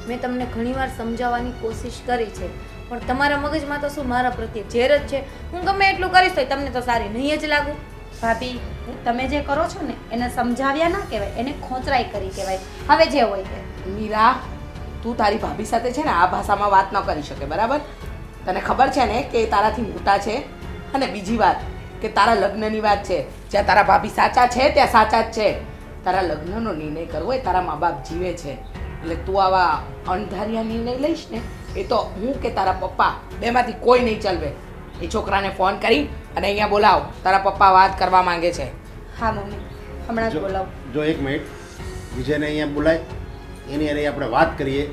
મેં તમને ઘણીવાર સમજાવવાની કોશિશ કરી છે, પણ તમારા મગજમાં તો શું મારા પ્રત્યે ઝેર જ છે. હું ગમે એટલું કરીશ તો તમને તો સારી નહીં જ લાગુ. ભાભી, તમે જે કરો છો ને એને સમજાવ્યા ના કહેવાય, એને ખોંચરાઈ કરી કહેવાય. હવે જે હોય તે. મીરા, તું તારી ભાભી સાથે છે ને આ ભાષામાં વાત ન કરી શકે, બરાબર? તને ખબર છે ને કે એ તારાથી મોટા છે. અને બીજી વાત કે તારા લગ્નની વાત છે, જ્યાં તારા ભાભી સાચા છે ત્યાં સાચા જ છે. તારા લગ્નનો નિર્ણય કરવો એ તારા મા બાપ જીવે છે, એટલે તું આવા અણધાર્યા નિર્ણય લઈશ ને એ તો હું કે તારા પપ્પા બેમાંથી કોઈ નહીં ચલવે. એ છોકરાને ફોન કરી અને અહીંયા બોલાવ, તારા પપ્પા વાત કરવા માંગે છે. હા મમ્મી, હમણાં જ બોલાવો. જો એક મિનિટ, વિજયને અહીંયા બોલાય, એની અરે આપણે વાત કરીએ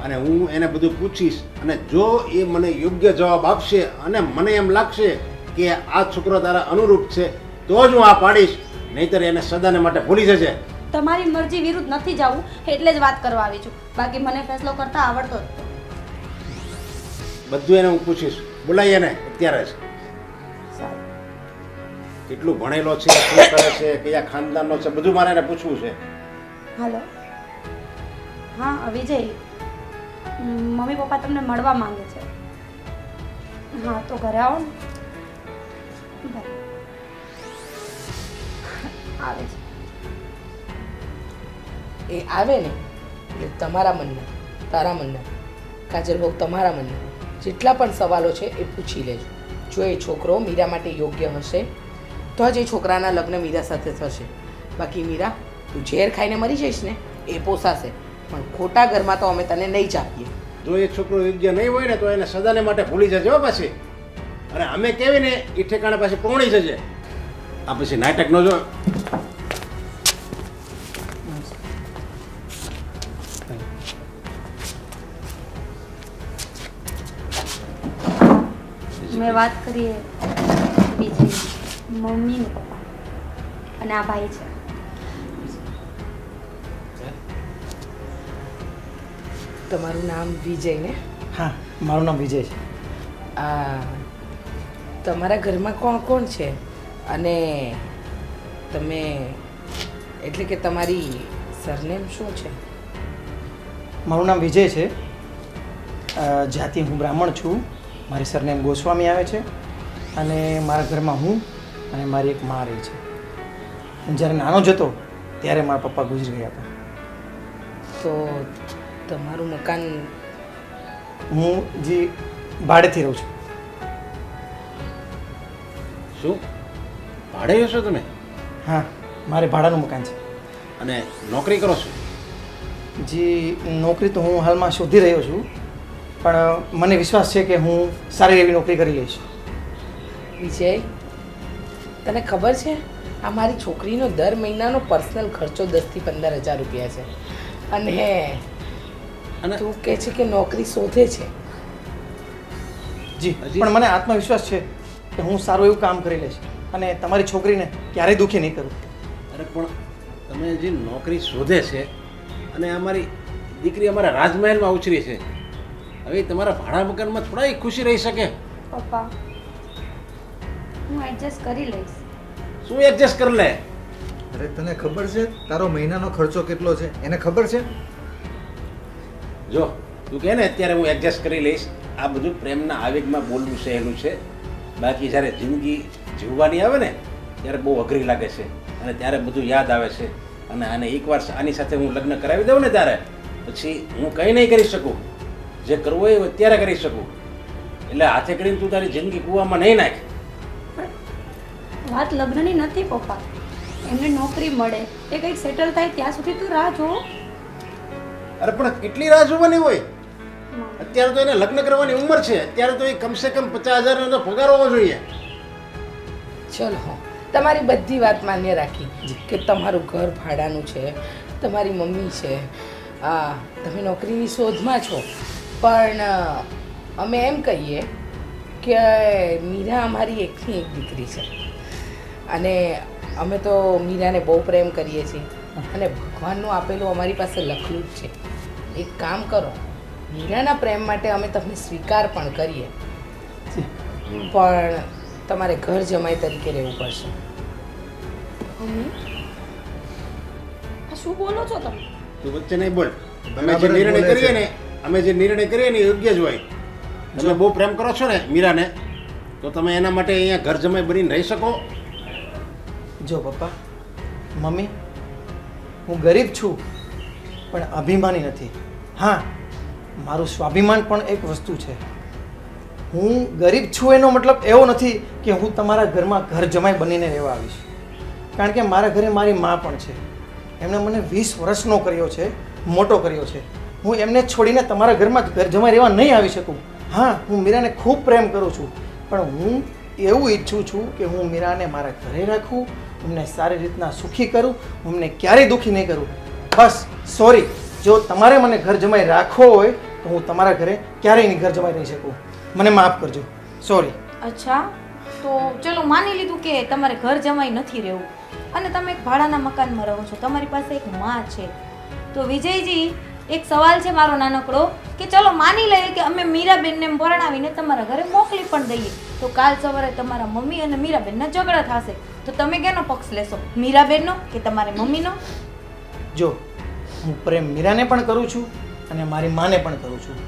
અને હું એને બધું પૂછીશ, અને જો એ મને યોગ્ય જવાબ આપશે અને મને એમ લાગશે કે આ છોકરો તારા અનુરૂપ છે તો જ હું આ પાડીશ, નહીંતર એને સદાને માટે ભૂલી જશે. તમારી મરજી વિરુદ્ધ નથી જવું એટલે જ વાત કરવા આવી છું, બાકી મને ફેસલો કરતા આવડતો જ હતો. બધું એને હું પૂછીશ. બોલાય એને અત્યારે જ. કેટલું ભણેલો છે, શું કરે છે, કયા ખાનદાનનો છે, બધું મારે એને પૂછવું છે. હાલો. હા વિજય, મમ્મી પપ્પા તમને મળવા માંગે છે. હા તો ઘરે આવો ને. બરાબર. આવે છે. એ આવે ને એટલે તમારા મનના, તારા મનના, કાજલ બહુ તમારા મનના જેટલા પણ સવાલો છે એ પૂછી લેજો. જો એ છોકરો મીરા માટે યોગ્ય હશે તો જ એ છોકરાના લગ્ન મીરા સાથે થશે. બાકી મીરા, તું ઝેર ખાઈને મરી જઈશ ને એ પોસાશે, પણ ખોટા ઘરમાં તો અમે તને નહીં ચાપીએ. જો એ છોકરો યોગ્ય નહીં હોય ને તો એને સદાને માટે ભૂલી જજો પાછી, અને અમે કેવી ને એ ઠેકાણે પાછી પહોંચી જજે. આ પછી નાટક ન જો. મેં વાત કરીએ બીજી મમ્મી ને પપ્પા અને આ ભાઈ છે. તમારું નામ વિજય ને? હા, મારું નામ વિજય છે. આ તમારા ઘરમાં કોણ કોણ છે? અને તમે એટલે કે તમારી સરનેમ શું છે? મારું નામ વિજય છે. જાતિ હું બ્રાહ્મણ છું. મારી સરનેમ ગોસ્વામી આવે છે. અને મારા ઘરમાં હું અને મારી એક મા રહી છે. જ્યારે નાનો જ હતો ત્યારે મારા પપ્પા ગુજરી ગયા હતા. તો તમારું મકાન? હું જે ભાડેથી રહું છું. શું ભાડે રહેશો તમે? હા, મારે ભાડાનું મકાન છે. અને નોકરી કરો છો? જી, નોકરી તો હું હાલમાં શોધી રહ્યો છું, પણ મને વિશ્વાસ છે કે હું સારી એવી નોકરી કરી લઈશ. વિજય, તને ખબર છે આ મારી છોકરીનો દર મહિનાનો પર્સનલ ખર્ચો 10 થી 15 હજાર રૂપિયા છે. અને તું કહે છે કે નોકરી શોધે છે? જી, પણ મને આત્મવિશ્વાસ છે કે હું સારું એવું કામ કરી લઈશ અને તમારી છોકરીને ક્યારેય દુઃખી નહીં કરું. અરે પણ તમે જે નોકરી શોધે છે અને અમારી દીકરી અમારા રાજમહેલમાં ઉછરી છે, હવે તમારા ભાડા મકાનમાં થોડા ખુશી રહી શકે? પપ્પા, હું એડજસ્ટ કરી લઈશ. શું એડજસ્ટ કરી લે? અરે તને ખબર છે તારો મહિનાનો ખર્ચો કેટલો છે? એને ખબર છે? જો તું કહે ને અત્યારે હું એડજસ્ટ કરી લઈશ, આ બધું પ્રેમના આવેગમાં બોલવું સહેલું છે. બાકી જ્યારે જિંદગી જીવવાની આવે ને ત્યારે બહુ અઘરી લાગે છે અને ત્યારે બધું યાદ આવે છે. અને આને એકવાર આની સાથે હું લગ્ન કરાવી દઉં ને ત્યારે પછી હું કંઈ નહીં કરી શકું. જે કરવું હોય એ અત્યારે કરી શકું. એટલે હાથે કરીને તું તારી જિંદગી કૂવામાં નહીં નાખ. વાત લગ્નની નથી પપ્પા. એમને નોકરી મળે, એ કંઈક સેટલ થાય ત્યાં સુધી તું રાહ જો. અરે પણ કેટલી રાહ જોવાની હોય? અત્યારે તો એને લગ્ન કરવાની ઉંમર છે. અત્યારે તો એ કમસે કમ 50,000 નો પગાર હોવો જોઈએ. ચલો, તમારી બધી વાત માન્ય રાખી કે તમારું ઘર ભાડાનું છે, તમારી મમ્મી છે, તમે નોકરીની શોધમાં છો, પણ અમે એમ કહીએ કે મીરા અમારી એકની એક દીકરી છે અને અમે તો મીરાને બહુ પ્રેમ કરીએ છીએ અને ભગવાનનું આપેલું અમારી પાસે લખેલું જ છે. એક કામ કરો, મીરાના પ્રેમ માટે અમે તમને સ્વીકાર પણ કરીએ, પણ તમારે ઘર જમાઈ તરીકે રહેવું પડશે. આ શું બોલો છો તમે? તું વચ્ચે નહીં બોલ. અમે જે નિર્ણય કરીએ ને અમે જે નિર્ણય કરીએ ને એ યોગ્ય જ હોય. તમે બહુ પ્રેમ કરો છો ને મીરાને, તો તમે એના માટે અહીંયા ઘર જમાઈ બનીને રહી શકો. જો પપ્પા, મમ્મી, હું ગરીબ છું પણ અભિમાની નથી. હા, મારું સ્વાભિમાન પણ એક વસ્તુ છે. હું ગરીબ છું એનો મતલબ એવો નથી કે હું તમારા ઘરમાં ઘર જમાઈ બનીને રહેવા આવીશ. કારણ કે મારા ઘરે મારી મા પણ છે. એમણે મને 20 વર્ષનો કર્યો છે, મોટો કર્યો છે. હું એમને છોડીને તમારા ઘરમાં ઘર જમાઈ રહેવા નહીં આવી શકું. હા, હું મીરાને ખૂબ પ્રેમ કરું છું, પણ હું એવું ઈચ્છું છું કે હું મીરાને મારા ઘરે રાખું, એમને સારી રીતના સુખી કરું, એમને ક્યારેય દુઃખી નહીં કરું. બસ, સોરી, જો તમારે મને ઘર જમાઈ રાખવો હોય તો હું તમારા ઘરે ક્યારેય નહીં ઘર જમાઈ રહી શકું. મને માફ કરજો, સોરી. અચ્છા, તો ચલો માની લીધું કે તમારે ઘર જમાઈ નથી રહેવું અને તમે એક ભાડાના મકાનમાં રહો છો, તમારી પાસે એક માં છે, તો વિજયજી એક સવાલ છે મારો નાનકડો કે ચલો માની લઈએ કે અમે મીરાબેનને પરણાવીને તમારા ઘરે મોકલી પણ દઈએ, તો કાલ સવારે તમારા મમ્મી અને મીરાબેનના ઝઘડા થશે, તો તમે કેનો પક્ષ લેશો? મીરાબેનનો કે તમારી મમ્મીનો? જો, હું પ્રેમ મીરાને પણ કરું છું અને મારી માને પણ કરું છું.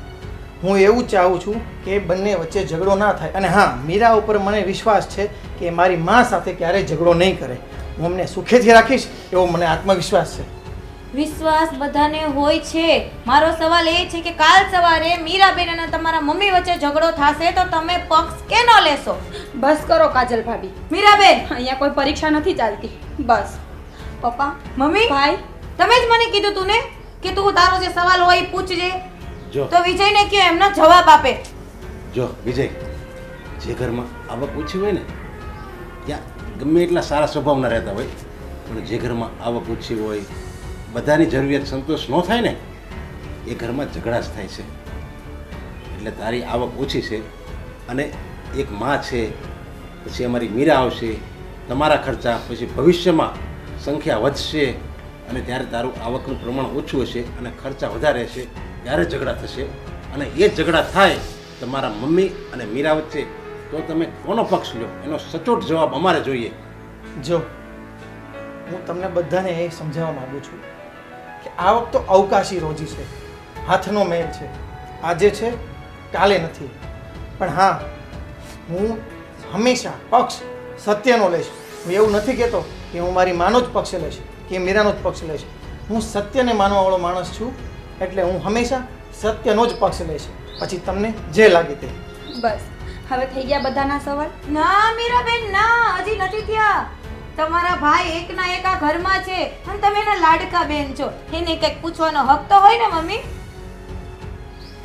હું એવું ચાહું છું કે બંને વચ્ચે ઝઘડો ના થાય. અને હા, મીરા ઉપર મને વિશ્વાસ છે કે મારી મા સાથે ક્યારેય ઝઘડો નહીં કરે. હું અમને સુખેથી રાખીશ એવો મને આત્મવિશ્વાસ છે. વિશ્વાસ બધાને હોય છે. મારો સવાલ એ છે કે કાલ સવારે મીરાબેન અને તમારા મમ્મી વચ્ચે ઝઘડો થશે તો તમે પક્ષ કેનો લેશો? બસ કરો કાજલ ભાભી. મીરાબેન, અહીંયા કોઈ પરીક્ષા નથી ચાલતી. બસ, પપ્પા મમ્મી ભાઈ તમે જ મને કીધું તું ને કે તું તારો જે સવાલ હોય એ પૂછજે જો તો વિજયને કયો એમનો જવાબ આપે. જો વિજય, જે ઘરમાં આવક ઓછી હોય ને ત્યાં ગમે એટલા સારા સ્વભાવના રહેતા હોય, પણ જે ઘરમાં આવક ઓછી હોય, બધાની જરૂરિયાત સંતોષ ન થાય ને, એ ઘરમાં ઝઘડા જ થાય છે. એટલે તારી આવક ઓછી છે અને એક માં છે, પછી અમારી મીરા આવશે, તમારા ખર્ચા, પછી ભવિષ્યમાં સંખ્યા વધશે અને ત્યારે તારું આવકનું પ્રમાણ ઓછું હશે અને ખર્ચા વધારે હશે, ત્યારે ઝઘડા થશે. અને એ ઝઘડા થાય તમારા મમ્મી અને મીરા વચ્ચે, તો તમે કોનો પક્ષ લો એનો સચોટ જવાબ અમારે જોઈએ. જો હું તમને બધાને એ સમજાવવા માંગુ છું કે આવક તો અવકાશી રોજી છે, હાથનો મેળ છે, આજે છે કાલે નથી. પણ હા, હું હંમેશા પક્ષ સત્યનો લઈશ. હું એવું નથી કહેતો કે હું મારી માનો જ પક્ષ લઈશ કે મીરાનો જ પક્ષ લઈશ. હું સત્યને માનવાવાળો માણસ છું, એટલે હું હંમેશા સત્યનો જ પક્ષ લઈશ, પછી તમને જે લાગે તે. બસ હવે થઈ ગયા બધાના સવાલ. ના મીરાબેન ના, હજી નથી થયા. તમારા ભાઈ એકના એક આ ઘરમાં છે અને તમે એના લાડકા બેન છો, એને કંઈક પૂછવાનો હક તો હોય ને મમ્મી.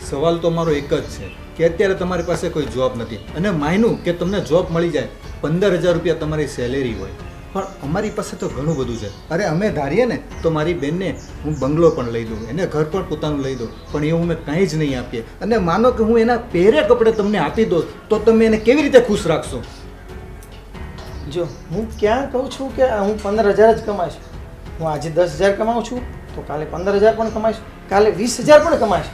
સવાલ તો મારો એક જ છે કે અત્યારે તમારી પાસે કોઈ જોબ નથી અને માયનું કે તમને જોબ મળી જાય, 15,000 રૂપિયા તમારી સેલેરી હોય, પણ અમારી પાસે તો ઘણું બધું છે. અરે અમે ધારીએ ને તો મારી બેનને હું બંગલો પણ લઈ દઉં, એને ઘર પણ પોતાનું લઈ દઉં, પણ એવું અમે કંઈ જ નહીં આપીએ. અને માનો કે હું એના પહેરે કપડે તમને આપી દઉં તો તમે એને કેવી રીતે ખુશ રાખશો? જો હું ક્યાં કહું છું કે હું 15,000 જ કમાઈશ. હું આજે 10,000 કમાઉં છું તો કાલે 15,000 પણ કમાઈશ, કાલે 20,000 પણ કમાઈશ.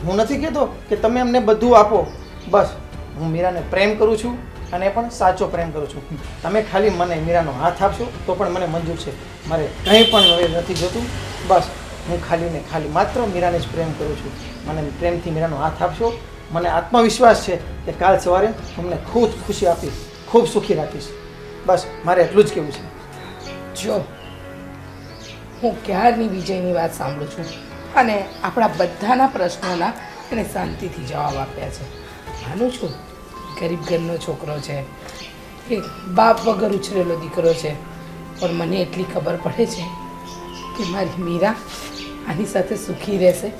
હું નથી કહેતો કે તમે અમને બધું આપો. બસ હું મીરાને પ્રેમ કરું છું અને પણ સાચો પ્રેમ કરું છું. તમે ખાલી મને મીરાનો હાથ આપશો તો પણ મને મંજૂર છે. મારે કંઈ પણ હવે નથી જોતું. બસ હું ખાલી ને ખાલી માત્ર મીરાને જ પ્રેમ કરું છું. મને પ્રેમથી મીરાનો હાથ આપશો. મને આત્મવિશ્વાસ છે કે કાલ સવારે તમને ખૂબ ખુશી આપીશ, ખૂબ સુખી રાખીશ. બસ મારે એટલું જ કહેવું છે. જો હું ક્યારની વિજયની વાત સાંભળું છું અને આપણા બધાના પ્રશ્નોના એને શાંતિથી જવાબ આપ્યા છે. માનું છું ગરીબ ઘરનો છોકરો છે, એક બાપ વગર ઉછરેલો દીકરો છે, પણ મને એટલી ખબર પડે છે કે મારી મીરા આની સાથે સુખી રહેશે,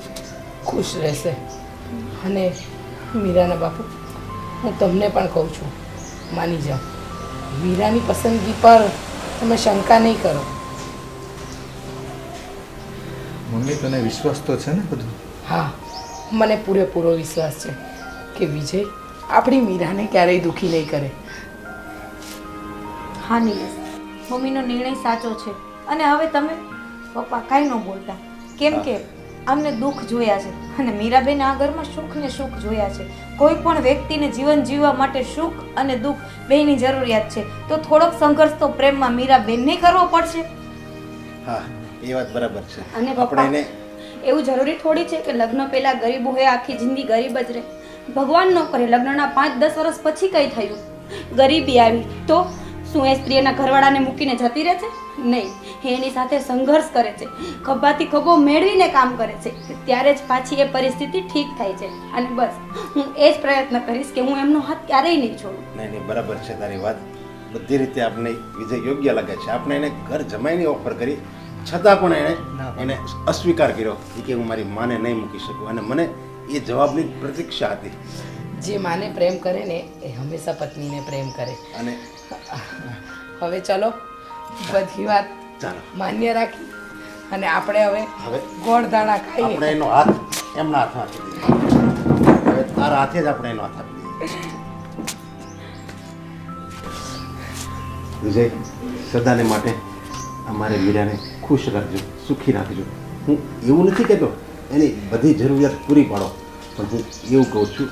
ખુશ રહેશે. અને મીરાના બાપુ, હું તમને પણ કહું છું, માની જાઓ, મીરાની પસંદગી પર તમે શંકા નહીં કરો. મમ્મી તને વિશ્વાસ તો છે ને બધું? હા, મને પૂરેપૂરો વિશ્વાસ છે કે વિજય આપણી મીરાને ક્યારેય દુઃખી નહીં કરે. હા નિલેશ, મમ્મીનો નિર્ણય સાચો છે. અને હવે તમે પપ્પા કાંઈ ન બોલતા, કેમ કે અમને દુઃખ જોયા છે અને મીરાબેન આ ઘરમાં સુખ ને સુખ જોયા છે. કોઈ પણ વ્યક્તિને જીવન જીવવા માટે સુખ અને દુઃખ બેયની જરૂરિયાત છે, તો થોડોક સંઘર્ષ તો પ્રેમમાં મીરાબેનને કરવો પડશે. હા, એ વાત બરાબર છે. અને પપ્પા એવું જરૂરી થોડી છે કે લગ્ન પહેલા ગરીબ હોય આખી જિંદગી ગરીબ જ રહે. ભગવાન ન કરે લગ્નના 5-10 વર્ષ પછી કંઈ થયું, ગરીબી આવી, તો શું એ સ્ત્રી એના ઘરવાળાને મૂકીને જતી રહે છે? નહીં, એની સાથે સંઘર્ષ કરે છે, ખભાથી ખભો મેળવીને કામ કરે છે, ત્યારે જ પાછી એ પરિસ્થિતિ ઠીક થાય છે. અને બસ હું એ જ પ્રયત્ન કરીશ કે હું એમનો હાથ ક્યારેય નહીં છોડું. નહીં નહીં, બરાબર છે તારી વાત. બધી રીતે આપણે વિજય યોગ્ય લાગે છે. આપણે એને ઘર જમાઈની ઓફર કરી, છતાં પણ એને અસ્વીકાર કર્યો કે હું મારી માને નહીં મૂકી શકું. અને મને એ જવાબની પ્રતીક્ષા હતી. જે માને પ્રેમ કરે ને એ હંમેશા પત્નીને પ્રેમ કરે. અને હવે ચલો, બધી વાત ચાલો માન્ય રાખી અને આપણે હવે ગોળ દાણા ખાઈએ. આપણે એનો હાથ એમના હાથમાં આપી દઈએ. હવે તારા હાથે જ આપણે એનો હાથ આપી દઈએ. વિજય, સદાને માટે અમારે મીરાને ખુશ રાખજો, સુખી રાખજો. હું એવું નથી કહેતો એની બધી જરૂરિયાત પૂરી પાડો, પણ હું એવું કહું છું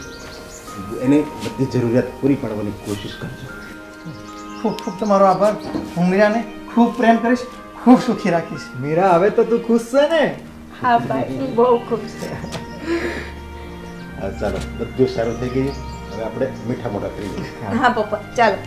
એને બધી જરૂરિયાત પૂરી પાડવાની કોશિશ કરજો. ખૂબ ખૂબ તમારો આભાર. હું મીરાને ખૂબ પ્રેમ કરીશ, ખૂબ સુખી રાખીશ. મીરા, હવે તો તું ખુશ છે ને? હા ભાઈ, હું બહુ ખુશ છું. ચાલો, બધું સારું થઈ ગયું. હવે આપણે મીઠા મોઢા કરી દઈએ. હા પપ્પા, ચાલો.